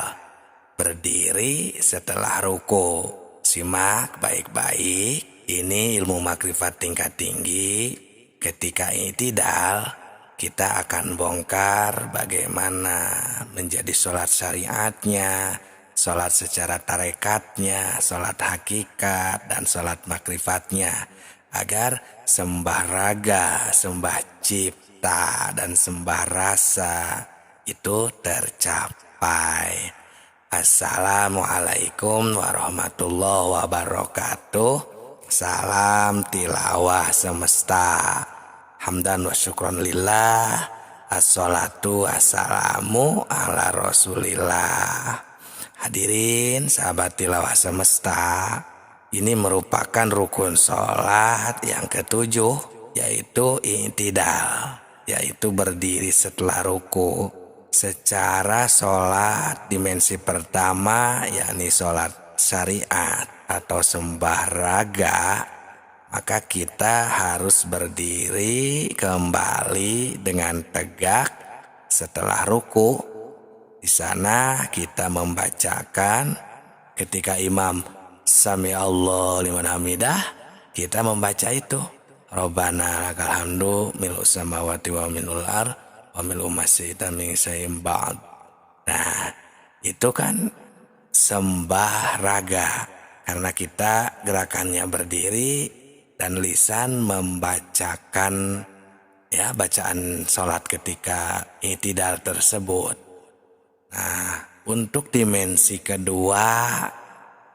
berdiri setelah ruku. Simak baik-baik, ini ilmu makrifat tingkat tinggi. Ketika i'tidal, kita akan bongkar bagaimana menjadi sholat syariatnya, sholat secara tarekatnya, sholat hakikat, dan sholat makrifatnya, agar sembah raga, sembah cipta, dan sembah rasa itu tercapai. Assalamualaikum warahmatullahi wabarakatuh. Salam tilawah semesta. Hamdan wa syukron lillah. Assalatu wassalamu ala rasulillah. Hadirin sahabat tilawah semesta, ini merupakan rukun sholat yang ketujuh, yaitu i'tidal, yaitu berdiri setelah ruku. Secara sholat dimensi pertama, yakni sholat syariat, atau sembah raga, maka kita harus berdiri kembali dengan tegak setelah ruku. Di sana kita membacakan ketika imam Sami Allah liman hamidah, kita membaca itu. Rabbana lakal hamdu mil'u samawati wa mil'ul ar wa mil'u ma syi'ta min syai'in ba'd. Nah, itu kan sembah raga karena kita gerakannya berdiri dan lisan membacakan bacaan sholat ketika i'tidal tersebut. Nah, untuk dimensi kedua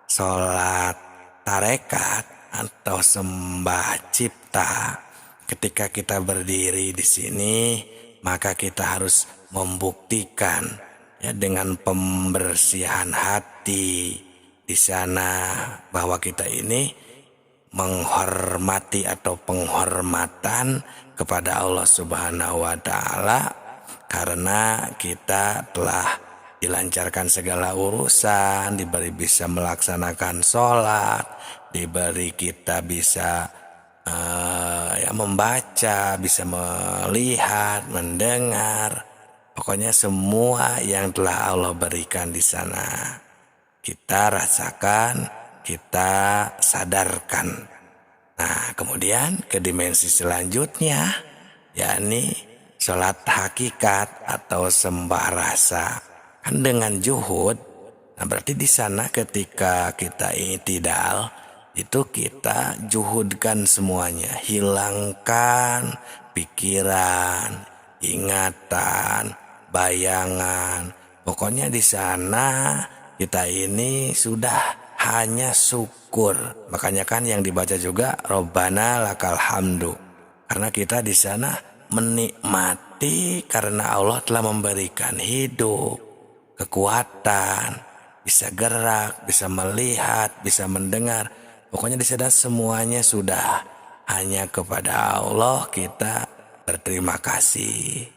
sholat tarekat atau sembah cipta, ketika kita berdiri di sini, maka kita harus membuktikan dengan pembersihan hati di sana bahwa kita ini menghormati atau penghormatan kepada Allah Subhanahu wa taala karena kita telah dilancarkan segala urusan, diberi bisa melaksanakan sholat, diberi kita bisa membaca, bisa melihat, mendengar, pokoknya semua yang telah Allah berikan di sana kita rasakan, kita sadarkan. Nah, kemudian ke dimensi selanjutnya, yakni sholat hakikat atau sembah rasa. Kan dengan juhud, nah berarti di sana ketika kita i'tidal, itu kita juhudkan semuanya, hilangkan pikiran, ingatan, bayangan. Pokoknya di sana kita ini sudah hanya syukur. Makanya kan yang dibaca juga Rabbana lakal hamdu. Karena kita di sana menikmati karena Allah telah memberikan hidup, kekuatan, bisa gerak, bisa melihat, bisa mendengar. Pokoknya di sana semuanya sudah hanya kepada Allah kita berterima kasih.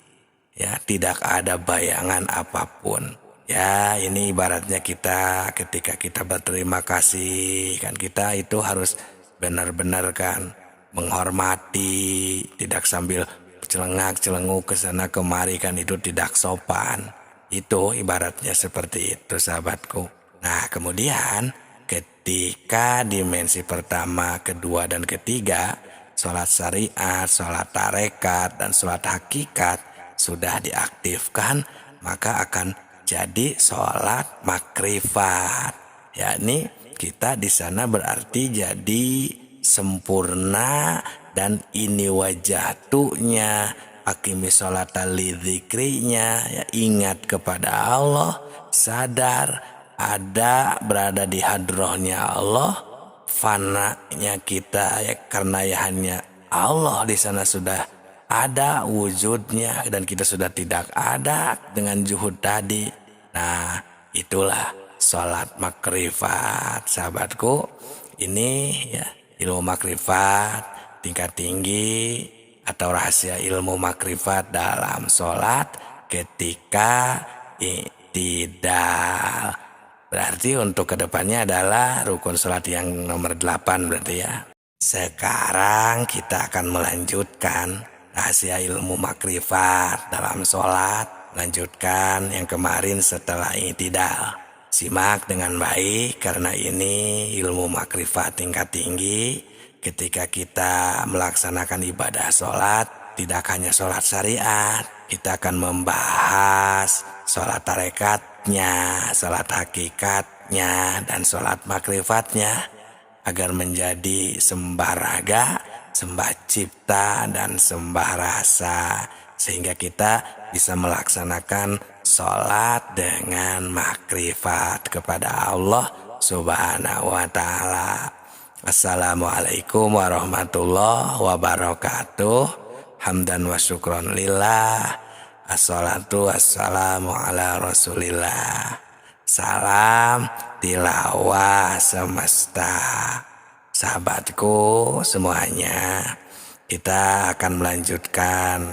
Ya, tidak ada bayangan apapun. Ya, ini ibaratnya kita ketika kita berterima kasih, kan kita itu harus benar-benar kan menghormati, tidak sambil celengak-celenguk ke sana kemari, kan itu tidak sopan. Itu ibaratnya seperti itu, sahabatku. Nah, kemudian ketika dimensi pertama, kedua, dan ketiga, sholat syariat, sholat tarekat, dan sholat hakikat sudah diaktifkan, maka akan jadi sholat makrifat. Yakni kita di sana berarti jadi sempurna dan ini wajahtunya. Akimi sholata lidzikrinya, ya, ingat kepada Allah, sadar ada berada di hadrohnya Allah, fananya kita karena hanya Allah di sana sudah ada wujudnya dan kita sudah tidak ada dengan juhud tadi. Nah, itulah sholat makrifat, sahabatku. Ini ya ilmu makrifat tingkat tinggi atau rahasia ilmu makrifat dalam sholat ketika i'tidal. Berarti untuk kedepannya adalah rukun sholat yang nomor 8 berarti ya. Sekarang kita akan melanjutkan rahasia ilmu makrifat dalam sholat. Lanjutkan yang kemarin setelah i'tidal. Simak dengan baik karena ini ilmu makrifat tingkat tinggi. Ketika kita melaksanakan ibadah sholat, tidak hanya sholat syariat, kita akan membahas sholat tarekatnya, sholat hakikatnya, dan sholat makrifatnya, agar menjadi sembah raga, sembah cipta, dan sembah rasa, sehingga kita bisa melaksanakan sholat dengan makrifat kepada Allah Subhanahu wa ta'ala. Assalamualaikum warahmatullahi wabarakatuh. Hamdan wa syukron lillah. Assalatu wassalamu ala rasulillah. Salam tilawah semesta. Sahabatku semuanya, kita akan melanjutkan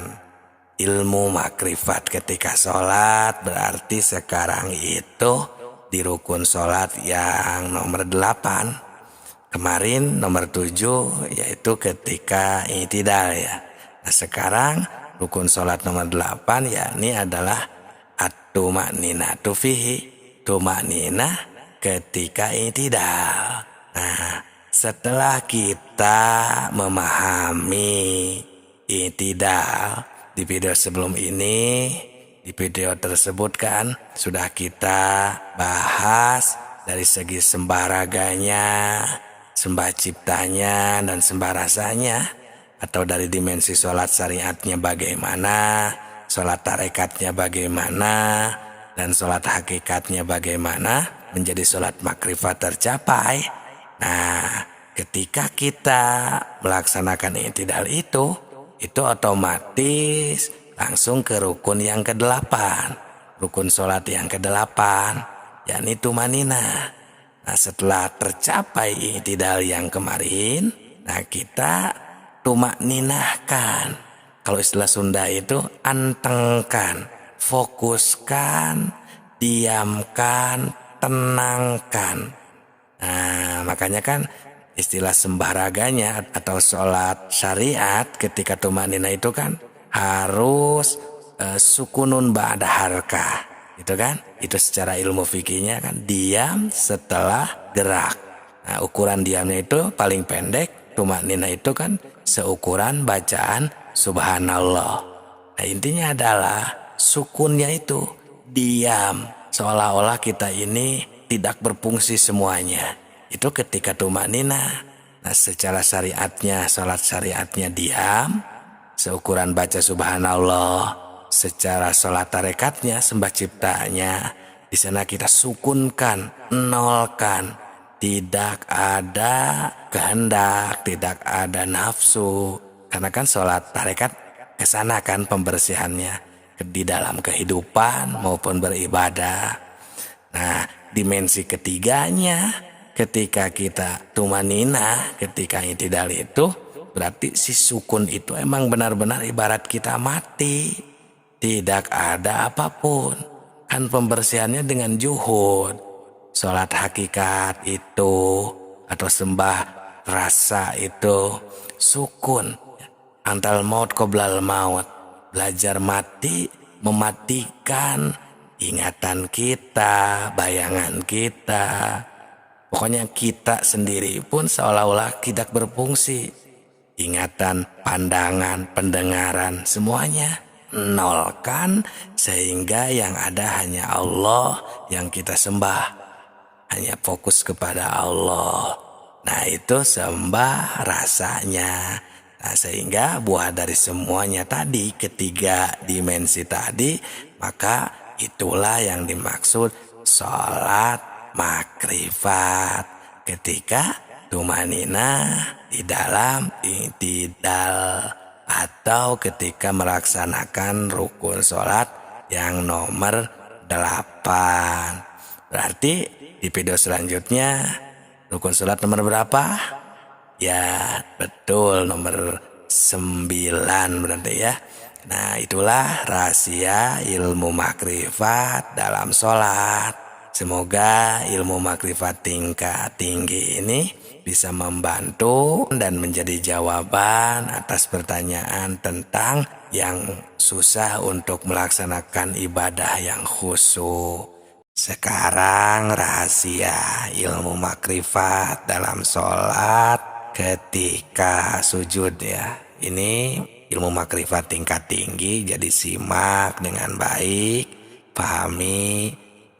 ilmu makrifat ketika sholat. Berarti sekarang itu di rukun sholat yang nomor 8. Kemarin nomor 7 yaitu ketika i'tidal ya. Nah sekarang rukun sholat nomor 8 yakni adalah at-tuma'ninatu fihi, tuma'ninah ketika i'tidal. Nah setelah kita memahami i'tidal di video sebelum ini, di video tersebut kan sudah kita bahas dari segi sembah raganya, sembah ciptanya, dan sembah rasanya, atau dari dimensi sholat syariatnya bagaimana, sholat tarekatnya bagaimana, dan sholat hakikatnya bagaimana menjadi sholat makrifat tercapai. Nah, ketika kita melaksanakan i'tidal itu otomatis langsung ke rukun yang ke-8, rukun sholat yang ke-8, yakni tumanina. Nah setelah tercapai i'tidal yang kemarin, nah kita tumakninahkan. Kalau istilah Sunda itu antengkan, fokuskan, diamkan, tenangkan. Nah makanya kan istilah sembah raganya atau sholat syariat ketika tumaknina itu kan harus sukunun ba'da harkah. Itu kan, itu secara ilmu fikihnya kan diam setelah gerak. Nah ukuran diamnya itu paling pendek, tumaknina itu kan seukuran bacaan subhanallah. Nah intinya adalah sukunnya itu diam, seolah-olah kita ini tidak berfungsi semuanya. Itu ketika tumaknina. Nah secara syariatnya, sholat syariatnya diam, seukuran baca subhanallah. Secara sholat tarekatnya, sembah ciptanya, di sana kita sukunkan, nolkan, tidak ada kehendak, tidak ada nafsu. Karena kan sholat tarekat kesana kan pembersihannya di dalam kehidupan maupun beribadah. Nah dimensi ketiganya ketika kita tumanina, ketika i'tidal itu berarti si sukun itu emang benar-benar ibarat kita mati. Tidak ada apapun. Kan pembersihannya dengan juhud. Sholat hakikat itu atau sembah rasa itu sukun. Antal maut qoblal maut. Belajar mati, mematikan ingatan kita, bayangan kita. Pokoknya kita sendiri pun seolah-olah tidak berfungsi. Ingatan, pandangan, pendengaran, semuanya nolkan sehingga yang ada hanya Allah yang kita sembah, hanya fokus kepada Allah. Nah itu sembah rasanya. Nah sehingga buah dari semuanya tadi, ketiga dimensi tadi, maka itulah yang dimaksud sholat makrifat ketika tumanina di dalam i'tidal, atau ketika melaksanakan rukun sholat yang nomor 8. Berarti di video selanjutnya rukun sholat nomor berapa? Ya betul, nomor 9 berarti ya. Nah itulah rahasia ilmu makrifat dalam sholat. Semoga ilmu makrifat tingkat tinggi ini bisa membantu dan menjadi jawaban atas pertanyaan tentang yang susah untuk melaksanakan ibadah yang khusyuk. Sekarang rahasia ilmu makrifat dalam sholat ketika sujud ya. Ini ilmu makrifat tingkat tinggi, jadi simak dengan baik, pahami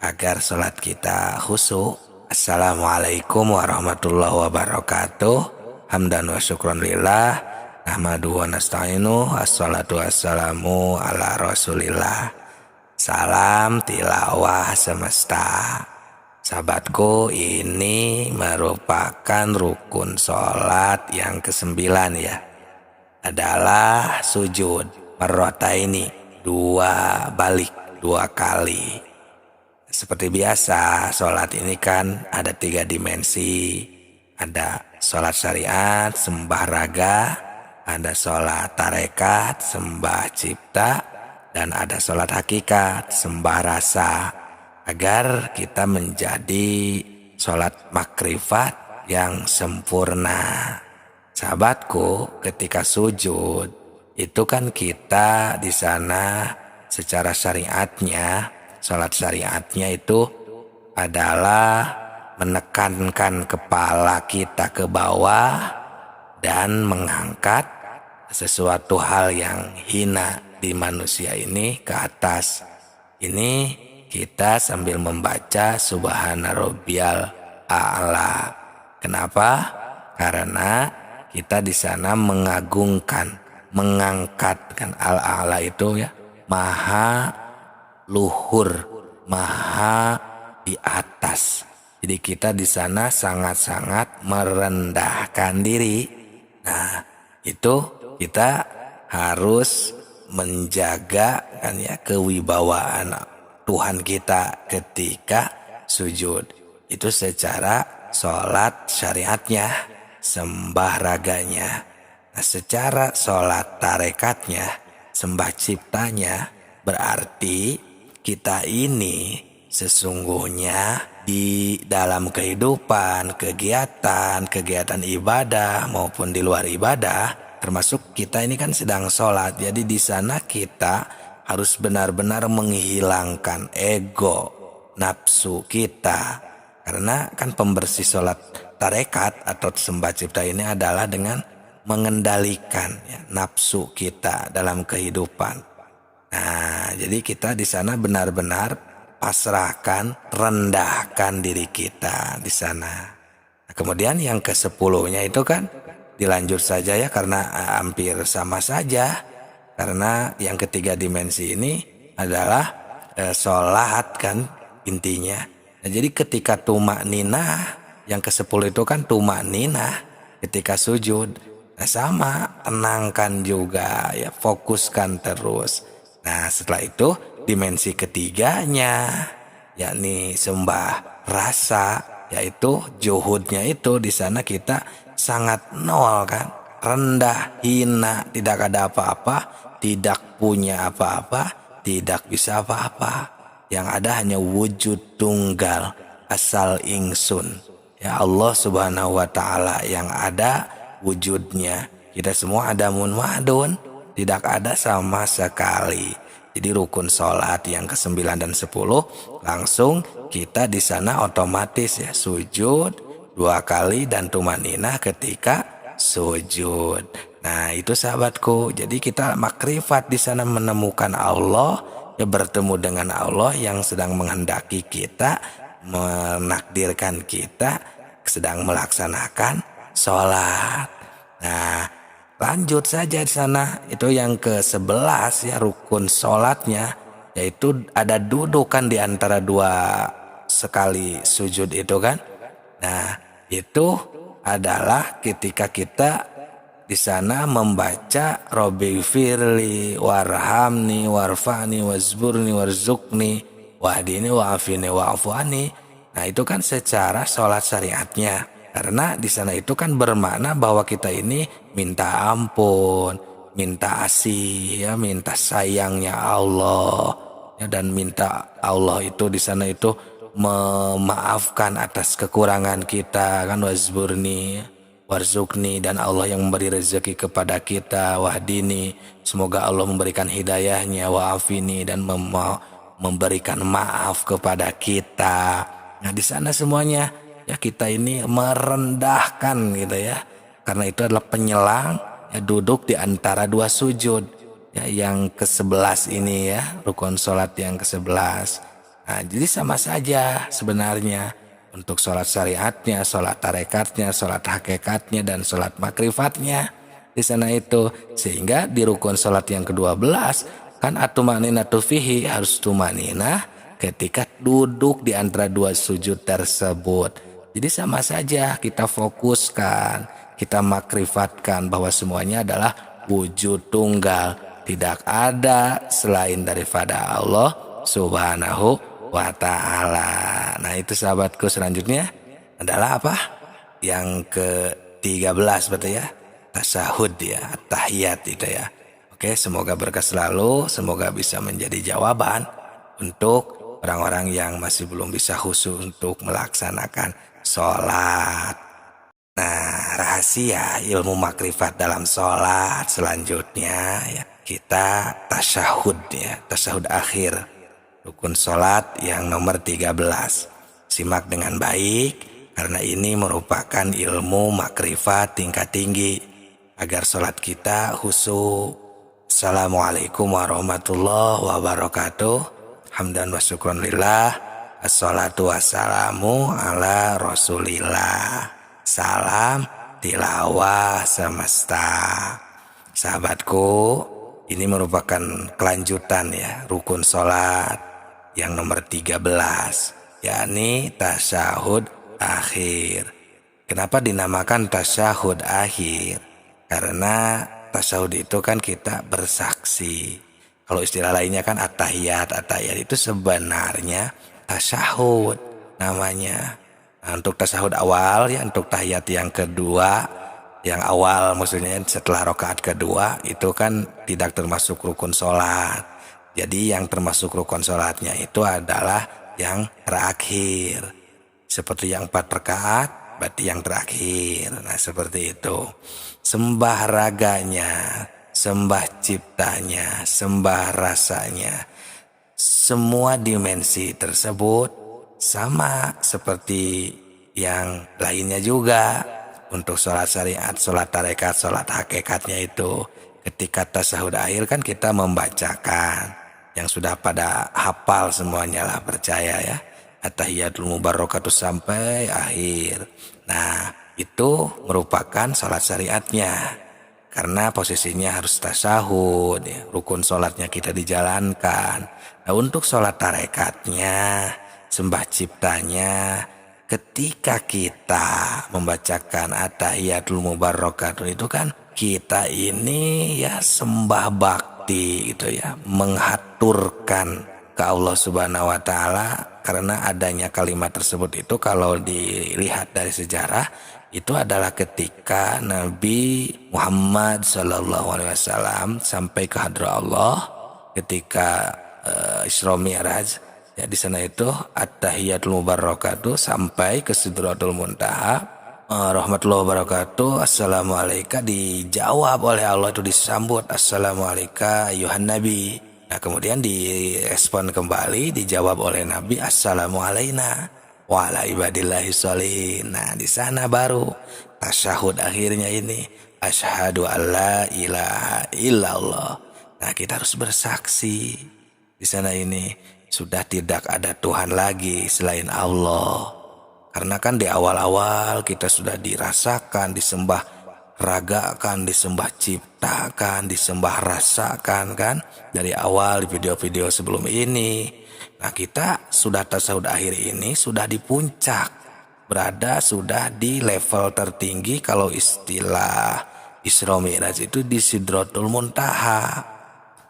agar sholat kita khusyuk. Assalamualaikum warahmatullahi wabarakatuh. Hamdan wa syukran lillah. Nahmaduhu wa nasta'inu. Assalatu wassalamu ala rasulillah. Salam tilawah semesta. Sahabatku, ini merupakan rukun sholat yang ke-9 ya. Adalah sujud marrotaini, 2 balik, 2 kali. Seperti biasa, sholat ini kan ada 3 dimensi. Ada sholat syariat, sembah raga, ada sholat tarekat, sembah cipta, dan ada sholat hakikat, sembah rasa. Agar kita menjadi sholat makrifat yang sempurna. Sahabatku, ketika sujud itu kan kita di sana secara syariatnya, sholat syariatnya itu adalah menekankan kepala kita ke bawah dan mengangkat sesuatu hal yang hina di manusia ini ke atas. Ini kita sambil membaca Subhana Rabbiyal A'la. Kenapa? Karena kita di sana mengagungkan, mengangkatkan al-a'la itu ya, maha luhur, maha di atas. Jadi kita di sana sangat-sangat merendahkan diri. Nah, itu kita harus menjaga kan ya kewibawaan Tuhan kita ketika sujud. Itu secara sholat syariatnya, sembah raganya. Nah, secara sholat tarekatnya, sembah ciptanya, berarti kita ini sesungguhnya di dalam kehidupan, kegiatan ibadah maupun di luar ibadah, termasuk kita ini kan sedang sholat. Jadi di sana kita harus benar-benar menghilangkan ego, nafsu kita. Karena kan pembersih sholat tarekat atau sembah cipta ini adalah dengan mengendalikan ya, nafsu kita dalam kehidupan. Nah, jadi kita di sana benar-benar pasrahkan, rendahkan diri kita di sana. Nah, kemudian yang ke-10-nya itu kan dilanjut saja ya, karena hampir sama saja. Karena yang ketiga dimensi ini adalah sholat kan intinya. Nah, jadi ketika tumakninah, yang ke-10 itu kan tumakninah ketika sujud. Nah, sama, tenangkan juga ya, fokuskan terus. Nah, setelah itu dimensi ketiganya yakni sembah rasa, yaitu juhudnya itu di sana kita sangat nol kan, rendah, hina, tidak ada apa-apa, tidak punya apa-apa, tidak bisa apa-apa. Yang ada hanya wujud tunggal asal ingsun. Ya Allah Subhanahu wa taala yang ada wujudnya. Kita semua adamun ma'dun, tidak ada sama sekali. Jadi rukun sholat yang ke-9 dan 10 langsung kita di sana otomatis ya sujud 2 kali dan tumaninah ketika sujud. Nah, itu sahabatku. Jadi kita makrifat di sana menemukan Allah, ya bertemu dengan Allah yang sedang menghendaki kita, menakdirkan kita sedang melaksanakan sholat. Nah, lanjut saja di sana. Itu yang ke-11 ya, rukun sholatnya, yaitu ada duduk kan di antara 2 sekali sujud itu kan. Nah, itu adalah ketika kita di sana membaca Robbi firli warhamni warfa'ni wazburni warzukni wahdini wa'afini wa'afuani. Nah, itu kan secara sholat syariatnya. Karena di sana itu kan bermakna bahwa kita ini minta ampun, minta asih, ya, minta sayangnya Allah, ya, dan minta Allah itu di sana itu memaafkan atas kekurangan kita kan, wazburni, warzukni, dan Allah yang memberi rezeki kepada kita, wahdini, semoga Allah memberikan hidayahnya, wa'afini, dan memberikan maaf kepada kita. Nah, di sana semuanya ya kita ini merendahkan gitu ya, karena itu adalah penyelang ya, duduk di antara 2 sujud ya, yang ke-11 ini ya, rukun sholat yang ke-11. Nah, jadi sama saja sebenarnya untuk sholat syariatnya, sholat tarekatnya, sholat hakikatnya, dan sholat makrifatnya di sana itu. Sehingga di rukun sholat yang ke-12 kan atumaninatu fihi, harus tumaninah ketika duduk di antara 2 sujud tersebut. Jadi sama saja kita fokuskan, kita makrifatkan bahwa semuanya adalah wujud tunggal, tidak ada selain daripada Allah Subhanahu wa ta'ala. Nah, itu sahabatku, selanjutnya adalah apa? Yang ke-13 berarti ya, tasyahud ya, tahiyat itu ya. Oke, semoga berkah selalu, semoga bisa menjadi jawaban untuk orang-orang yang masih belum bisa khusyuk untuk melaksanakan sholat. Nah, rahasia ilmu makrifat dalam sholat selanjutnya ya, kita tasyahud ya, tasyahud akhir. Rukun sholat yang nomor 13. Simak dengan baik, karena ini merupakan ilmu makrifat tingkat tinggi, agar sholat kita khusyuk. Assalamualaikum warahmatullahi wabarakatuh. Hamdan wa syukron lillah. Assalatu wassalamu ala rasulillah. Salam tilawah semesta. Sahabatku, ini merupakan kelanjutan ya, rukun sholat yang nomor 13, yakni tasyahud akhir. Kenapa dinamakan tasyahud akhir? Karena tasyahud itu kan kita bersaksi. Kalau istilah lainnya kan at-tahiyat. At-tahiyat itu sebenarnya tasyahud namanya. Nah, untuk tasyahud awal ya, untuk tahiyat yang kedua, yang awal maksudnya setelah rakaat kedua itu kan tidak termasuk rukun sholat. Jadi yang termasuk rukun sholatnya itu adalah yang terakhir. Seperti yang 4 rakaat berarti yang terakhir. Nah seperti itu. Sembah raganya, sembah ciptanya, sembah rasanya. Semua dimensi tersebut sama seperti yang lainnya juga. Untuk sholat syariat, sholat tarekat, sholat hakikatnya itu ketika tasyahud akhir kan kita membacakan yang sudah pada hafal semuanya lah, percaya ya, at-tahiyatul mubarakatuh sampai akhir. Nah itu merupakan sholat syariatnya, karena posisinya harus tasyahud ya, rukun sholatnya kita dijalankan. Nah untuk sholat tarekatnya, sembah ciptanya, ketika kita membacakan at-tahiyatul mubarakatuh itu kan kita ini ya sembah bakti gitu ya, menghaturkan ke Allah Subhanahu wa taala. Karena adanya kalimat tersebut itu kalau dilihat dari sejarah itu adalah ketika Nabi Muhammad SAW sampai ke hadrat Allah ketika Isra Mi'raj. Ya, di sana itu at-tahiyatul mubarakatuh sampai ke Sidratul Muntaha. Rahmatullahi wabarakatuh. Assalamualaikum dijawab oleh Allah, itu disambut assalamualaikum ayuhan nabi. Nah kemudian direspon kembali, dijawab oleh Nabi assalamualaikum wa ala ibadillahi sholihin. Nah di sana baru tasyahud akhirnya ini, asyhadu alla ilaha illallah. Nah kita harus bersaksi di sana ini sudah tidak ada Tuhan lagi selain Allah. Karena kan di awal-awal kita sudah dirasakan, disembah ragakan, disembah ciptakan, disembah rasakan kan. Dari awal di video-video sebelum ini. Nah kita sudah tasyahud akhir ini sudah di puncak. Berada sudah di level tertinggi, kalau istilah Isra Mi'raj itu di Sidratul Muntaha.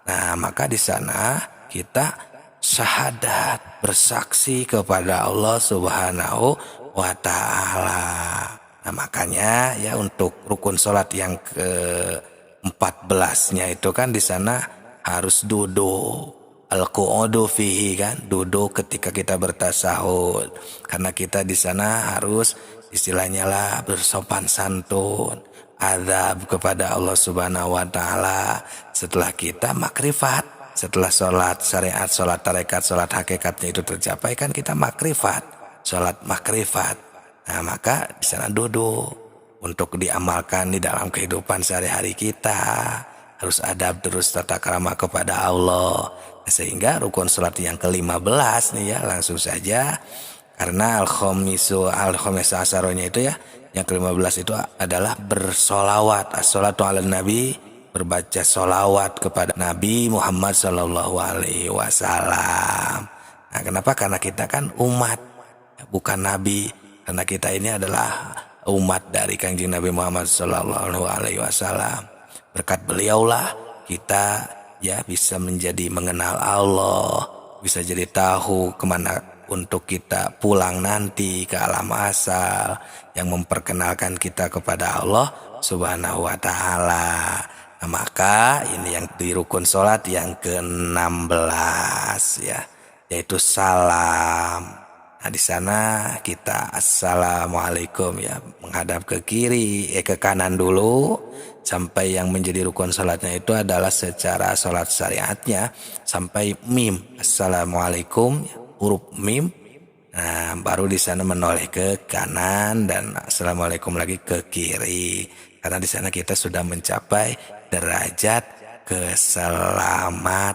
Nah maka di sana kita syahadat, bersaksi kepada Allah Subhanahu wa taala. Nah makanya ya untuk rukun sholat yang ke-14-nya itu kan di sana harus duduk, al-qu'udu fihi kan, duduk ketika kita bertasahud. Karena kita di sana harus istilahnya lah bersopan santun, adab kepada Allah Subhanahu wa taala setelah kita makrifat. Setelah sholat syariat, sholat tarekat, sholat hakikatnya itu tercapai kan kita makrifat, sholat makrifat. Nah maka di sana duduk untuk diamalkan di dalam kehidupan sehari-hari kita. Harus adab terus tata krama kepada Allah. Sehingga rukun sholat yang ke-15 nih ya, langsung saja. Karena al-khomisu asaronya itu ya, yang ke-15 itu adalah bersolawat, as-sholatu ala nabi, berbaca solawat kepada Nabi Muhammad SAW. Nah kenapa? Karena kita kan umat, bukan Nabi. Karena kita ini adalah umat dari Kanjeng Nabi Muhammad SAW. Berkat beliaulah kita ya bisa menjadi mengenal Allah, bisa jadi tahu kemana untuk kita pulang nanti ke alam asal, yang memperkenalkan kita kepada Allah Subhanahu wa taala. Nah, maka ini yang di rukun sholat yang ke-16 ya, yaitu salam. Nah, di sana kita assalamualaikum ya, menghadap ke kiri, ke kanan dulu, sampai yang menjadi rukun salatnya itu adalah secara salat syariatnya sampai mim, assalamualaikum, huruf mim. Nah, baru di sana menoleh ke kanan dan assalamualaikum lagi ke kiri. Karena di sana kita sudah mencapai derajat keselamatan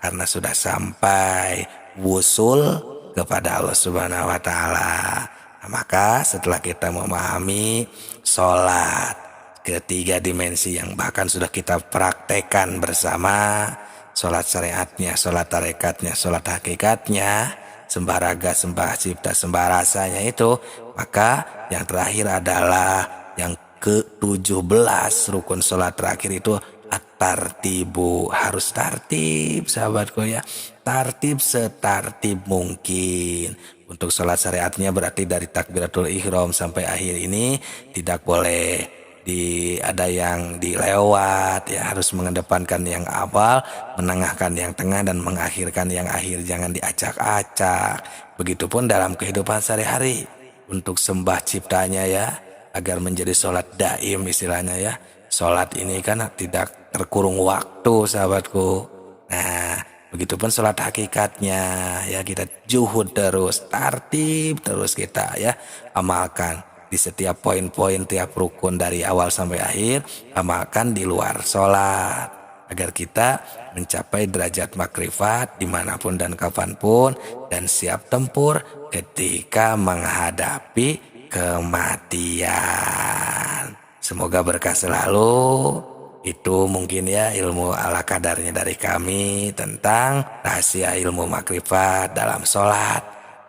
karena sudah sampai wusul kepada Allah Subhanahu wa taala. Nah, maka setelah kita memahami sholat ketiga dimensi yang bahkan sudah kita praktekkan bersama, sholat syariatnya, sholat tarekatnya, sholat hakikatnya, sembah raga, sembah cipta, sembah rasanya itu, maka yang terakhir adalah yang ke-17 rukun sholat terakhir itu at-tartibu. Harus tartib sahabatku ya, tartib setartib mungkin. Untuk sholat syariatnya berarti dari takbiratul ihram sampai akhir ini tidak boleh ada yang dilewat ya, harus mengedepankan yang awal, menengahkan yang tengah, dan mengakhirkan yang akhir, jangan diacak-acak. Begitupun dalam kehidupan sehari-hari untuk sembah ciptanya ya, agar menjadi sholat daim istilahnya ya. Sholat ini kan tidak terkurung waktu sahabatku. Nah, begitupun sholat hakikatnya ya, kita juhud terus, tartib terus kita ya, amalkan di setiap poin-poin tiap rukun dari awal sampai akhir, amalkan di luar sholat agar kita mencapai derajat makrifat dimanapun dan kapanpun, dan siap tempur ketika menghadapi kematian. Semoga berkah selalu. Itu mungkin ya ilmu ala kadarnya dari kami tentang rahasia ilmu makrifat dalam sholat.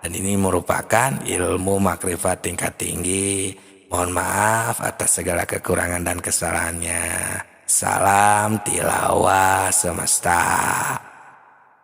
Dan ini merupakan ilmu makrifat tingkat tinggi. Mohon maaf atas segala kekurangan dan kesalahannya. Salam tilawah semesta.